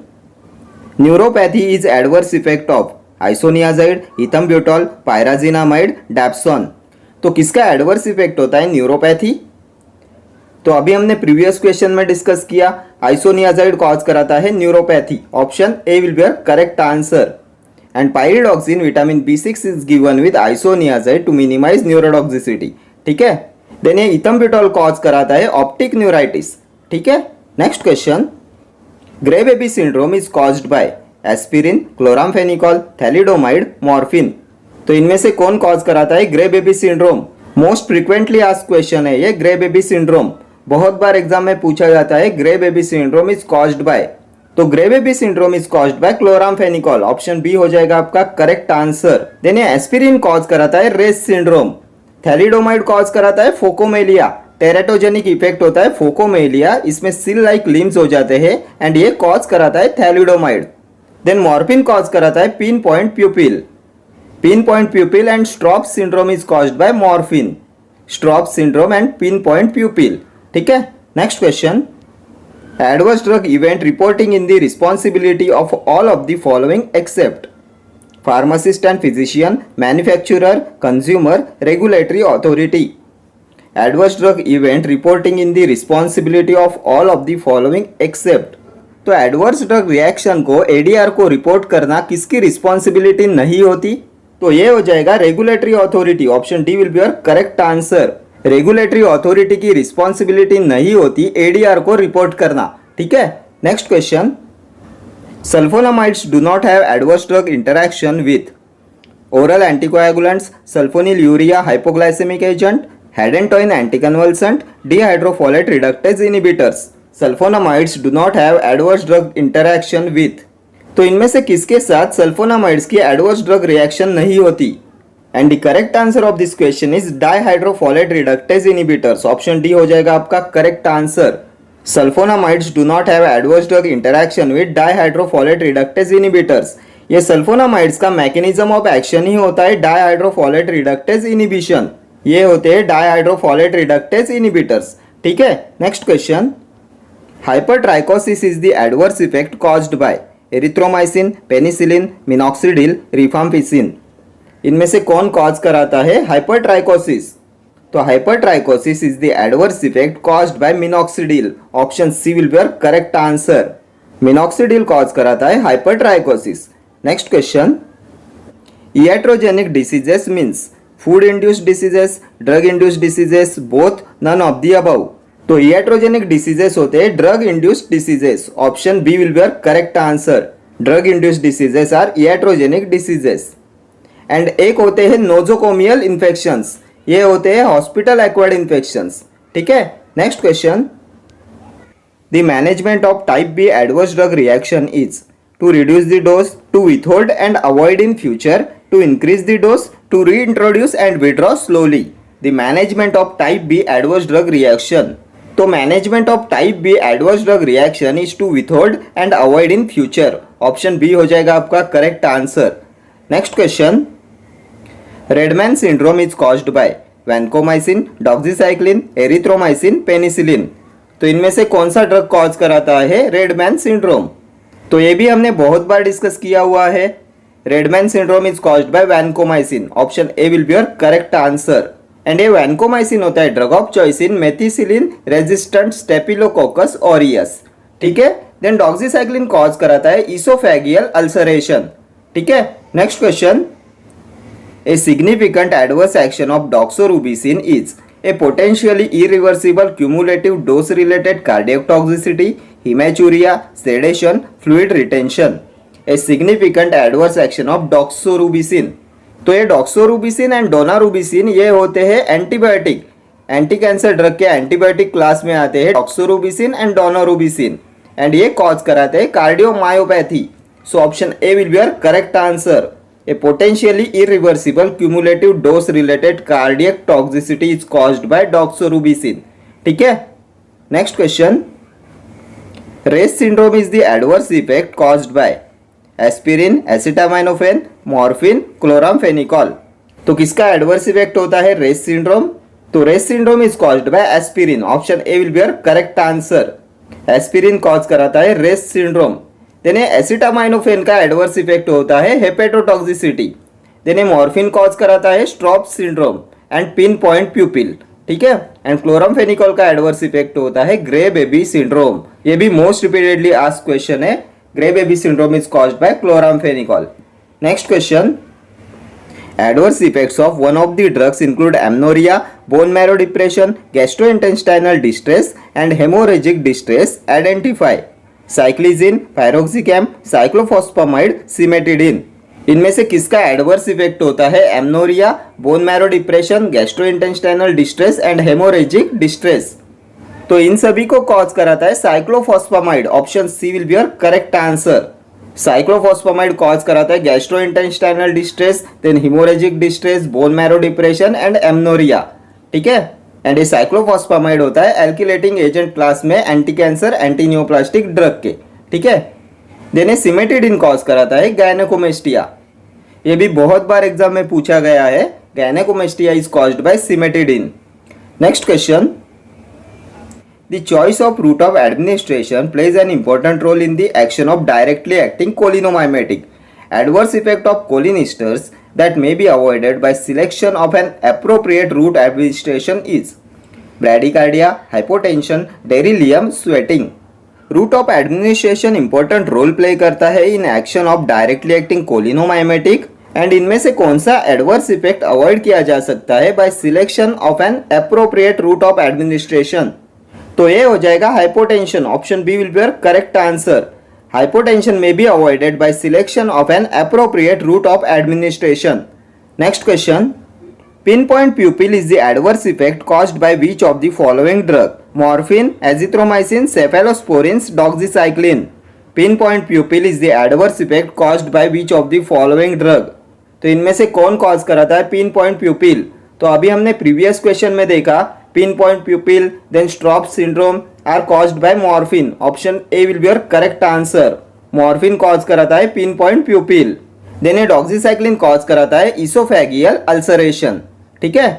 Speaker 1: neuropathy is adverse effect of isoniazid, ethambutol, pyrazinamide, dapsone. तो किसका एडवर्स इफेक्ट होता है न्यूरोपैथी? तो अभी हमने प्रीवियस क्वेश्चन में डिस्कस किया, आइसोनियाजाइड कॉज कराता है neuropathy, option A will be your correct answer. And pyridoxine vitamin B6 is given with isoniazid to minimize neurotoxicity, ठीक है। देन ये इथम्पिटॉल कॉज कराता है ऑप्टिक न्यूराइटिस, ठीक है। Next question, grey baby syndrome is caused bye aspirin, chloramphenicol, thalidomide, morphine. तो इनमें से कौन कॉज कराता है grey baby syndrome? Most frequently asked question है ये, ग्रे बेबी सिंड्रोम बहुत बार एग्जाम में पूछा जाता है। Grey baby syndrome is caused by, तो grey baby syndrome is caused by chloramphenicol, option B हो जाएगा आपका correct answer. Then aspirin cause कराता है रेस सिंड्रोम, थैलिडोमाइड कॉज कराता है फोकोमेलिया, टेरेटोजेनिक इफेक्ट होता है फोकोमेलिया, इसमें सिल लाइक लिम्स हो जाते हैं एंड ये कॉज कराता है थैलिडोमाइड। देन मॉर्फिन कॉज कराता है pinpoint pupil, pinpoint pupil and Straub syndrome is caused by morphine, Straub syndrome and pinpoint pupil, ठीक है। Next question, adverse drug event reporting in the responsibility of all of the following except pharmacist and physician, manufacturer, consumer, regulatory authority. Adverse drug event reporting in the responsibility of all of the following except, तो adverse drug reaction को ADR को report करना किसकी responsibility नहीं होती? तो ये हो जाएगा regulatory authority, option D will be your correct answer. Regulatory authority की रिस्पॉन्सिबिलिटी नहीं होती एडीआर को रिपोर्ट करना, ठीक है। Next question, sulphonamides do not have adverse drug interaction with oral anticoagulants, sulphonylurea hypoglycaemic agent, hydantoin anticonvulsant, dihydrofolate reductase inhibitors. Sulphonamides do not have adverse drug interaction with, तो इनमें से किसके साथ सल्फोनामाइड्स की एडवर्स ड्रग रिएक्शन नहीं होती? And the correct answer of this question is dihydrofolate reductase inhibitors, option D हो जाएगा आपका correct answer. Sulphonamides do not have adverse drug interaction with dihydrofolate reductase inhibitors. ये सल्फोनामाइड्स का mechanism of action ही होता है डाइहाइड्रोफोलेट रिडक्टेज इनिबिशन, ये होते हैं डाइहाइड्रोफोलेट रिडक्टेज इनिबिटर्स, ठीक है। Next question, hypertrichosis is the adverse effect caused by erythromycin, penicillin, minoxidil, rifampicin. इनमें से कौन कॉज कराता है हाइपरट्राइकोसिस? तो hypertrichosis is the adverse effect caused by minoxidil, option C will be your correct answer. Minoxidil cause कराता है hypertrichosis. Next question, iatrogenic diseases means food induced diseases, drug induced diseases, both, none of the above। तो iatrogenic diseases होते हैं drug induced diseases, option B will be your correct answer. Drug induced diseases are iatrogenic diseases। And एक होते हैं nosocomial infections, ये होते हैं hospital acquired infections, ठीक है। Next question, the management of type B adverse drug reaction is to reduce the dose, to withhold and avoid in future, to increase the dose, to reintroduce and withdraw slowly. The management of type B adverse drug reaction, तो management of type B adverse drug reaction is to withhold and avoid in future, option B हो जाएगा आपका correct answer. Next question, Redmayne syndrome is caused bye vancomycin, doxycycline, erythromycin, penicillin. तो इनमें से कौन सा drug cause कराता है रेडमैन सिंड्रोम? तो ये भी हमने बहुत बार डिस्कस किया हुआ है। Redmayne syndrome is caused bye vancomycin, option A will be your correct answer. And ये वैनकोमाइसिन होता है drug of choice in methicillin resistant staphylococcus aureus, ठीक है। देन डॉक्सीसाइक्लिन कॉज कराता है इसोफेगियल अल्सरेशन, ठीक है। Next question, a significant adverse action of doxorubicin is a potentially irreversible cumulative dose related cardiac toxicity, hematuria, sedation, fluid retention। a significant adverse action of doxorubicin, तो ये doxorubicin and डोनारूबिसिन ये होते हैं antibiotic, anti cancer drug के antibiotic class में आते हैं doxorubicin and डोनारूबिसिन, and ये कॉज कराते हैं cardiomyopathy, so option A will be your correct answer. A potentially irreversible cumulative dose related cardiac toxicity is caused by doxorubicin, ठीक है। Next question, race syndrome is the adverse effect caused bye aspirin, एसिटामाइनोफेन, morphine, chloramphenicol. तो किसका adverse effect होता है race syndrome? तो race syndrome is caused bye aspirin, option A will be your correct answer. Aspirin cause कराता है race syndrome. Then एसिटामाइनोफेन का adverse effect होता है हेपेटोटॉक्सिसिटी। देन मॉर्फिन कॉज कराता है स्ट्रॉप syndrome and pinpoint pupil, ठीक है। एंड क्लोरामफेनिकॉल का एडवर्स इफेक्ट होता है ग्रे बेबी सिंड्रोम। ये भी मोस्ट रिपीटेडली आस्क्ड क्वेश्चन है। Grey baby syndrome is caused by chloramphenicol. Next question, adverse effects of one of the drugs include amenorrhea, bone marrow depression, gastrointestinal distress and hemorrhagic distress. Identify cyclizine, pyroxicam, cyclophosphamide, cimetidine। इनमें से किसका adverse effect होता है amenorrhea, bone marrow depression, gastrointestinal distress and hemorrhagic distress? तो इन सभी को cause कराता है cyclophosphamide. Option C will be your correct answer. Cyclophosphamide cause कराता है gastrointestinal distress, then hemorrhagic distress, bone marrow depression and amenorrhea. ठीक है, एंड ये साइक्लोफॉस्फामाइड होता है एल्किलेटिंग एजेंट क्लास में anti cancer anti neoplastic drug के। ठीक है, देन ये सिमेटिडिन कॉज कराता है गायनेकोमेस्टिया। ये भी बहुत बार एग्जाम में पूछा गया है। Gynaecomastia is caused bye cimetidine. Next question, the choice of route of administration plays an important role in the action of directly acting cholinomimetic. Adverse effect of choline esters that may be avoided by selection of an appropriate route administration is bradycardia, hypotension, delirium, sweating. Root of administration important role play करता है in action of directly acting कोलिनोमाइमेटिक। And इनमें से कौन सा adverse effect avoid किया जा सकता है bye selection of an appropriate root of administration? तो ये हो जाएगा hypotension. Option B will be your correct answer. Hypotension में be avoided by selection of an appropriate root of administration. Next question, pinpoint pupil is the adverse effect caused by which of the following drug? Morphine, azithromycin, cephalosporins, doxycycline. Pinpoint pupil is the adverse effect caused by which of the following drug? तो इनमें से कौन cause कराता है pinpoint pupil? तो अभी हमने previous question में देखा pinpoint pupil then Stroop syndrome are caused by morphine. Option A will be your correct answer. Morphine cause कराता है pinpoint pupil. then ये doxycycline कॉज कराता है esophageal ulceration. ठीक है,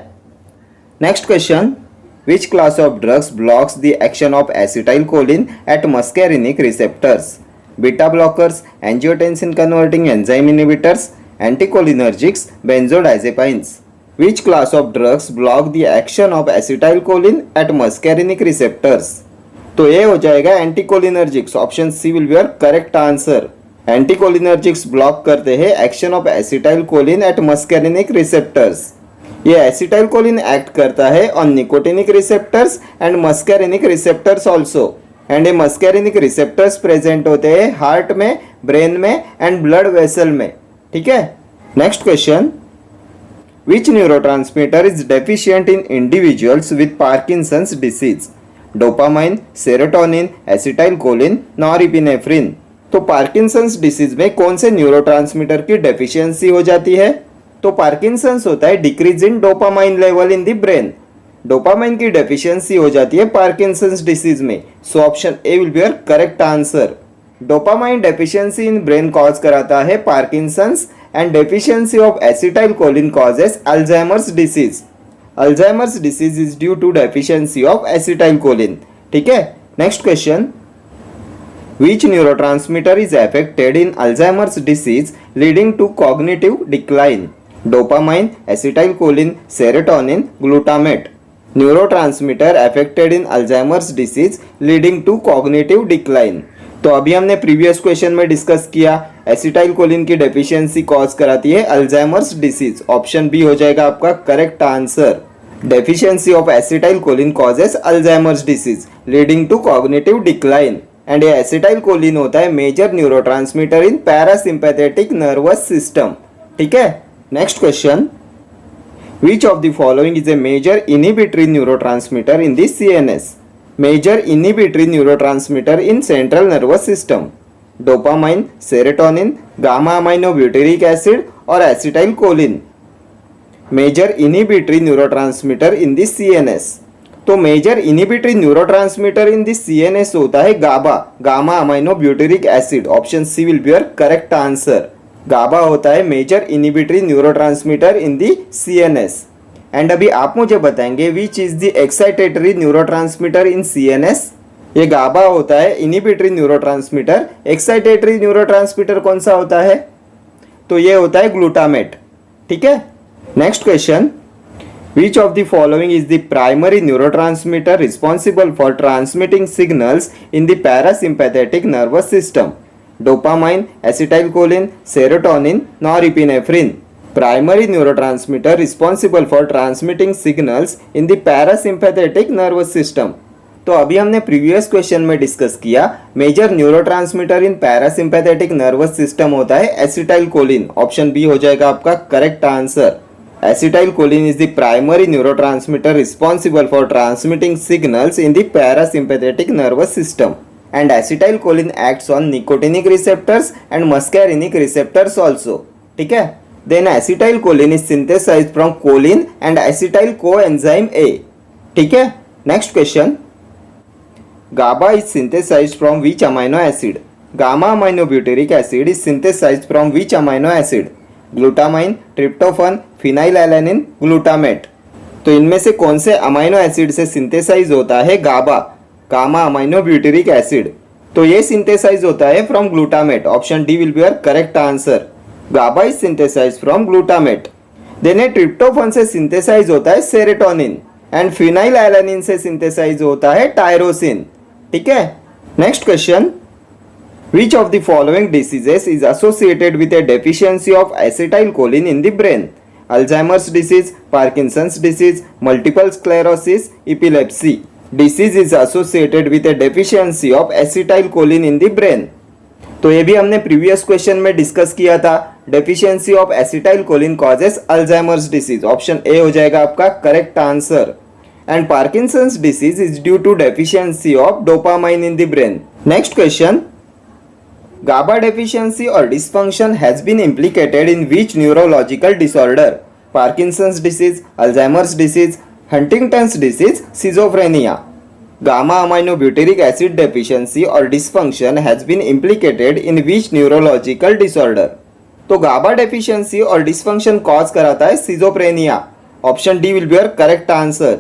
Speaker 1: next question, which class of drugs blocks the action of acetylcholine at muscarinic receptors? Beta blockers, angiotensin converting enzyme inhibitors, anticholinergics, benzodiazepines. Which class of drugs block the action of acetylcholine at muscarinic receptors? तो ये हो जाएगा anticholinergics. Option C will be your correct answer. Anticholinergics block करते हैं action of acetylcholine at muscarinic receptors. ये acetylcholine act करता है on nicotinic receptors and muscarinic receptors also. And ये मस्कैरिनिक रिसेप्टर्स प्रेजेंट होते हैं हार्ट में, ब्रेन में एंड ब्लड वेसल में। ठीक है, next question, which neurotransmitter is deficient in individuals with Parkinson's disease? Dopamine, serotonin, acetylcholine, norepinephrine. तो Parkinson's disease में कौन से न्यूरोट्रांसमीटर की डेफिशिएंसी हो जाती है? तो पार्किंसंस होता है decrease in dopamine level in the brain. Dopamine की डेफिशिएंसी हो जाती है पार्किंसंस डिसीज में। So option A will be your correct answer. Dopamine deficiency in brain cause कराता है Parkinson's and deficiency of acetylcholine causes Alzheimer's disease. Alzheimer's disease is due to deficiency of acetylcholine. ठीक है, next question, which neurotransmitter is affected in Alzheimer's disease leading to cognitive decline? Dopamine, acetylcholine, serotonin, glutamate. Neurotransmitter affected in Alzheimer's disease leading to cognitive decline. तो अभी हमने previous question में discuss किया acetylcholine की deficiency cause कराती है Alzheimer's disease. Option B हो जाएगा आपका correct answer. Deficiency of acetylcholine causes Alzheimer's disease leading to cognitive decline. And ये एसिटाइलकोलिन होता है major neurotransmitter in parasympathetic nervous system. ठीक है, next question, which of the following is a major inhibitory neurotransmitter in the CNS? Major inhibitory neurotransmitter in central nervous system? Dopamine, serotonin, gamma amino butyric acid और acetylcholine. Major inhibitory neurotransmitter in the CNS. तो major inhibitory neurotransmitter in the CNS होता है गाबा, gamma amino butyric acid. Option C will be your correct answer. गाबा होता है major inhibitory neurotransmitter in the CNS. And अभी आप मुझे बताएंगे which is the excitatory neurotransmitter in CNS? ये गाबा होता है इनहिबिटरी न्यूरोट्रांसमीटर। एक्साइटेटरी न्यूरोट्रांसमीटर कौन सा होता है? तो ये होता है ग्लूटामेट। ठीक है, next question, Which of the following is the primary neurotransmitter responsible for transmitting signals in the parasympathetic nervous system? Dopamine, acetylcholine, serotonin, norepinephrine. Primary neurotransmitter responsible for transmitting signals in the parasympathetic nervous system. तो अभी हमने previous question में discuss किया major neurotransmitter in parasympathetic nervous system होता है acetylcholine. Option B हो जाएगा आपका correct answer. Acetylcholine is the primary neurotransmitter responsible for transmitting signals in the parasympathetic nervous system. And acetylcholine acts on nicotinic receptors and muscarinic receptors also. ठीक है. Then acetylcholine is synthesized from choline and acetyl coenzyme A. ठीक है. Next question. GABA is synthesized from which amino acid? Gamma aminobutyric acid is synthesized from which amino acid? Glutamine, tryptophan, phenylalanine, glutamate. तो इनमें से कौन से amino acid से synthesize होता है गाबा? Gamma अमाइनोब्यूटेरिक acid. तो ये सिंथेसाइज होता है from glutamate. Option D will be your correct answer. GABA is synthesize from glutamate. Then tryptophan से सिंथेसाइज होता है सेरोटोनिन एंड फिनाइलएलानिन से सिंथेसाइज होता है टायरोसिन. ठीक है. Next question. Which of the following diseases is associated with a deficiency of acetylcholine in the brain? Alzheimer's disease, Parkinson's disease, multiple sclerosis, epilepsy. Disease is associated with a deficiency of acetylcholine in the brain. तो ये भी हमने previous question में discuss किया था. Deficiency of acetylcholine causes Alzheimer's disease. Option A हो जाएगा आपका correct answer. And Parkinson's disease is due to deficiency of dopamine in the brain. Next question. GABA deficiency or dysfunction has been implicated in which neurological disorder? Parkinson's disease, Alzheimer's disease, Huntington's disease, schizophrenia. Gamma aminobutyric acid deficiency or dysfunction has been implicated in which neurological disorder? तो GABA deficiency और dysfunction cause कराता है schizophrenia. Option D will be your correct answer.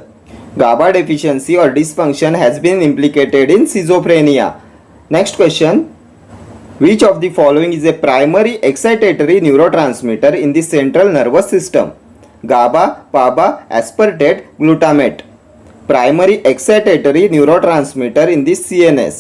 Speaker 1: GABA deficiency or dysfunction has been implicated in schizophrenia. Next question. Which of the following is a primary excitatory neurotransmitter in the central nervous system? GABA, PABA, aspartate, glutamate. Primary excitatory neurotransmitter in the CNS.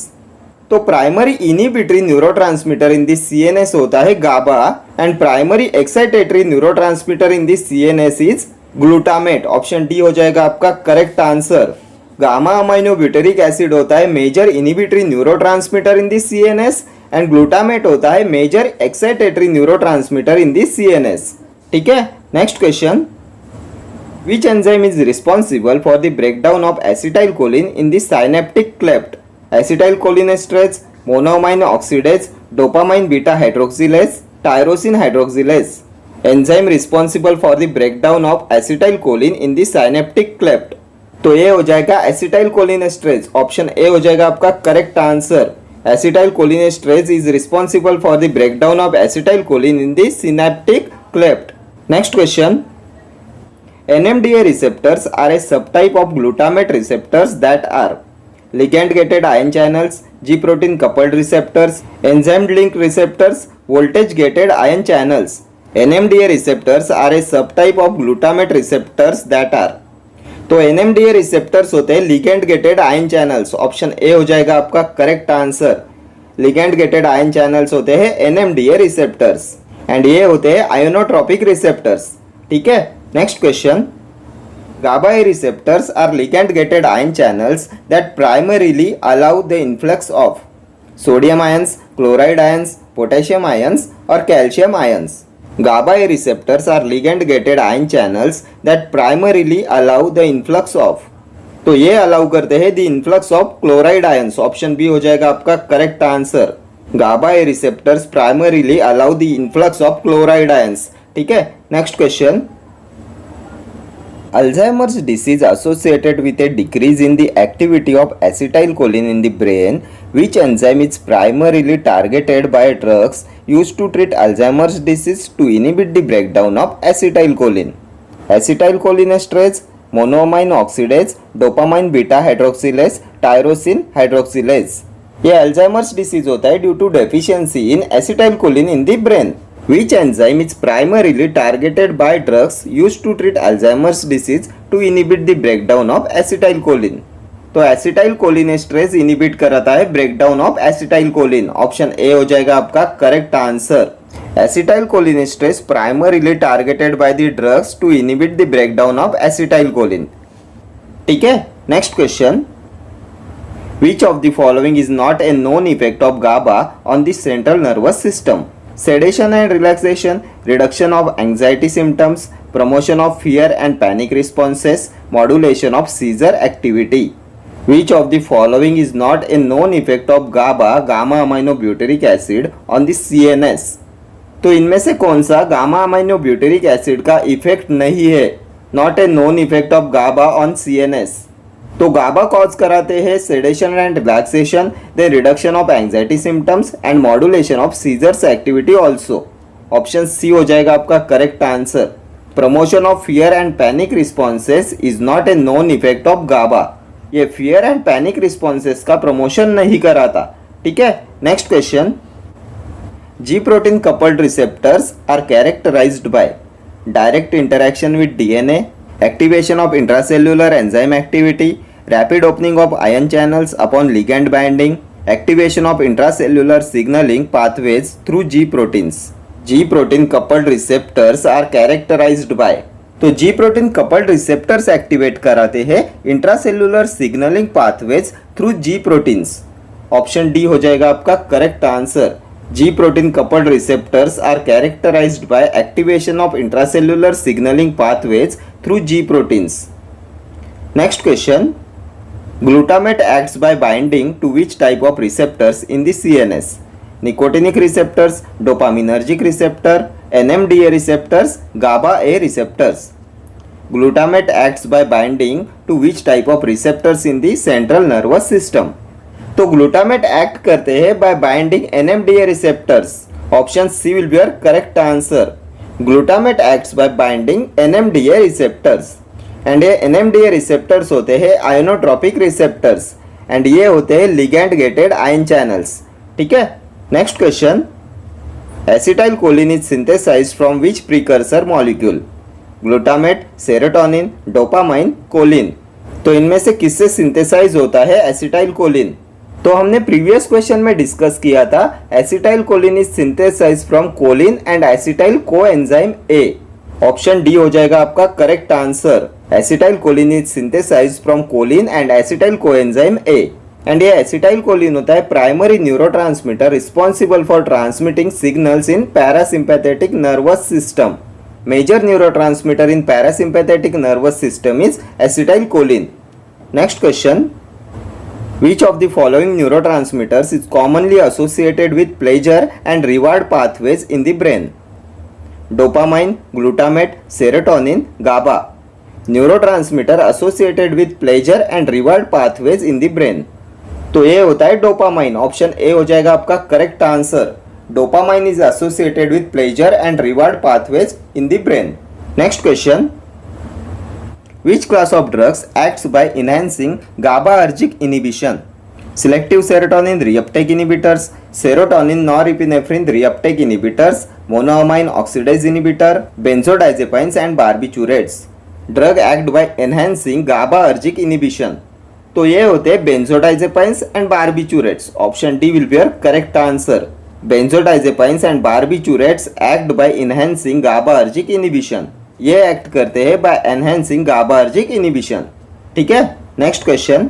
Speaker 1: तो primary inhibitory neurotransmitter in the CNS होता है GABA and primary excitatory neurotransmitter in the CNS is glutamate. Option D हो जाएगा आपका correct answer. Gamma अमाइनोब्यूटेरिक acid होता है major inhibitory neurotransmitter in the CNS and glutamate होता है major excitatory neurotransmitter in the CNS. ठीक है. Next question. Which enzyme is responsible for the breakdown of acetylcholine in the synaptic cleft? एसिटाइलकोलिनेस्ट्रेज, monoamine oxidase, dopamine beta hydroxylase, tyrosine hydroxylase. Enzyme responsible for the breakdown of acetylcholine in the synaptic cleft. तो ये हो जाएगा एसिटाइलकोलिनेस्ट्रेज. Option A हो जाएगा आपका correct answer. Acetylcholinesterase is responsible for the breakdown of acetylcholine in the synaptic cleft. Next question. NMDA receptors are a subtype of glutamate receptors that are ligand-gated ion channels, G-protein coupled receptors, enzyme-linked receptors, voltage-gated ion channels. NMDA receptors are a subtype of glutamate receptors that are. तो NMDA receptors होते हैं ligand gated ion channels. Option A हो जाएगा आपका correct answer. Ligand gated ion channels होते हैं NMDA receptors and ये होते हैं आयोनोट्रोपिक रिसेप्टर्स. ठीक है. Next question. GABA receptors are ligand gated ion channels that primarily allow the influx of sodium ions, chloride ions, potassium ions or calcium ions. GABA receptors are ligand gated ion channels that primarily allow the influx of. तो ये allow करते हैं the influx of chloride ions. Option B हो जाएगा आपका correct answer. GABA receptors primarily allow the influx of chloride ions. ठीक है. Next question. Alzheimer's disease associated with a decrease in the activity of acetylcholine in the brain. Which enzyme is primarily targeted by drugs used to treat Alzheimer's disease to inhibit the breakdown of acetylcholine? Acetylcholinesterase, monoamine oxidase, dopamine beta hydroxylase, tyrosine hydroxylase. ये Alzheimer's disease होता है due to deficiency in acetylcholine in the brain. Which enzyme is primarily targeted by drugs used to treat Alzheimer's disease to inhibit the breakdown of acetylcholine? तो एसिटाइलकोलिनेस्ट्रेज inhibit कराता है breakdown of acetylcholine. Option A हो जाएगा आपका correct answer. एसिटाइलकोलिनेस्ट्रेज primarily targeted by the drugs to inhibit the breakdown of acetylcholine. ठीक है, next question. Which of the following is not a known effect of GABA on the central nervous system? Sedation and relaxation, reduction of anxiety symptoms, promotion of fear and panic responses, modulation of seizure activity. Which of the following is not a known effect of GABA, gamma aminobutyric acid, on the CNS? तो इनमें से कौन सा gamma अमाइनोब्यूटेरिक acid का effect नहीं है? Not a known effect of Gauba on CNS। तो गाबा cause कराते हैं sedation and relaxation, the reduction of anxiety symptoms and modulation of seizures activity also. Option C हो जाएगा आपका correct answer. Promotion of fear and panic responses is not a known effect of गाबा। ये fear and panic responses का promotion नहीं कराता। ठीक है, next question. G protein coupled receptors are characterized by direct interaction with DNA, activation of intracellular enzyme activity, rapid opening of ion channels upon ligand binding, activation of intracellular signaling pathways through G proteins. G protein coupled receptors are characterized by, तो G protein coupled receptors activate कराते हैं intracellular signalling pathways through G proteins। Option D हो जाएगा आपका correct answer. G protein coupled receptors are characterized by activation of intracellular signaling pathways through G proteins. Next question. Glutamate acts by binding to which type of receptors in the CNS? Nicotinic receptors, dopaminergic receptor, NMDA receptors, GABA A receptors. Glutamate acts by binding to which type of receptors in the central nervous system? तो glutamate act करते हैं by binding NMDA receptors. Option C will be your correct answer. Glutamate acts by binding NMDA receptors and ये NMDA receptors होते हैं आयोनोट्रोपिक receptors and ये होते हैं ligand gated ion channels. ठीक है, next question. Acetylcholine is synthesized from which precursor molecule? Glutamate, serotonin, dopamine, choline. तो इनमें से किससे सिंथेसाइज होता है एसिटाइलकोलिन? तो हमने प्रीवियस क्वेश्चन में डिस्कस किया था acetylcholine is synthesize from choline and acetyl coenzyme A. Option D हो जाएगा आपका correct answer. Acetylcholine is synthesize from choline and acetyl coenzyme A and ये एसिटाइलकोलिन होता है primary neurotransmitter responsible for transmitting signals in parasympathetic nervous system. Major neurotransmitter in parasympathetic nervous system is acetylcholine. Next question. Which of the following neurotransmitters is commonly associated with pleasure and reward pathways in the brain? Dopamine, glutamate, serotonin, GABA. Neurotransmitter associated with pleasure and reward pathways in the brain. तो ये होता है dopamine. Option A हो जाएगा आपका correct answer. Dopamine is associated with pleasure and reward pathways in the brain. Next question. Which class of drugs acts by enhancing GABAergic inhibition? Selective serotonin reuptake inhibitors, serotonin norepinephrine reuptake inhibitors, monoamine oxidase inhibitor, benzodiazepines and barbiturates. Drug act by enhancing GABAergic inhibition. तो ये होते हैं benzodiazepines and barbiturates. Option D will be your correct answer. Benzodiazepines and barbiturates act by enhancing GABAergic inhibition. ये act करते हैं by enhancing GABAergic inhibition. ठीक है, next question.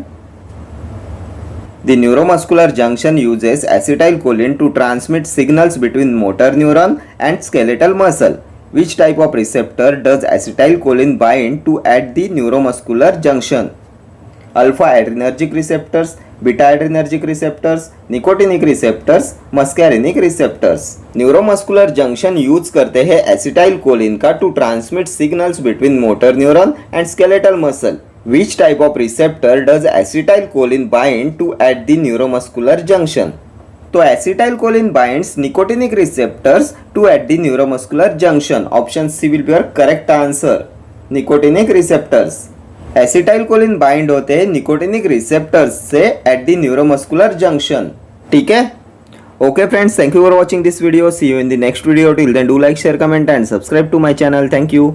Speaker 1: The neuromuscular junction uses acetylcholine to transmit signals between motor neuron and skeletal muscle. Which type of receptor does acetylcholine bind to at the neuromuscular junction? Alpha adrenergic receptors, beta adrenergic receptors, nicotinic receptors, muscarinic receptors. Neuromuscular junction use करते हैं acetylcholine का to transmit signals between motor neuron and skeletal muscle. Which type of receptor does acetylcholine bind to at the neuromuscular junction? तो acetylcholine binds nicotinic receptors to at the neuromuscular junction. Option C will be your correct answer. Nicotinic receptors. Acetylcholine bind होते हैं nicotinic receptors से eight the neuromuscular junction. ठीक है, Okay friends, thank you for watching this video. See you in the next video. Till then, do like, share, comment and subscribe to my channel. Thank you.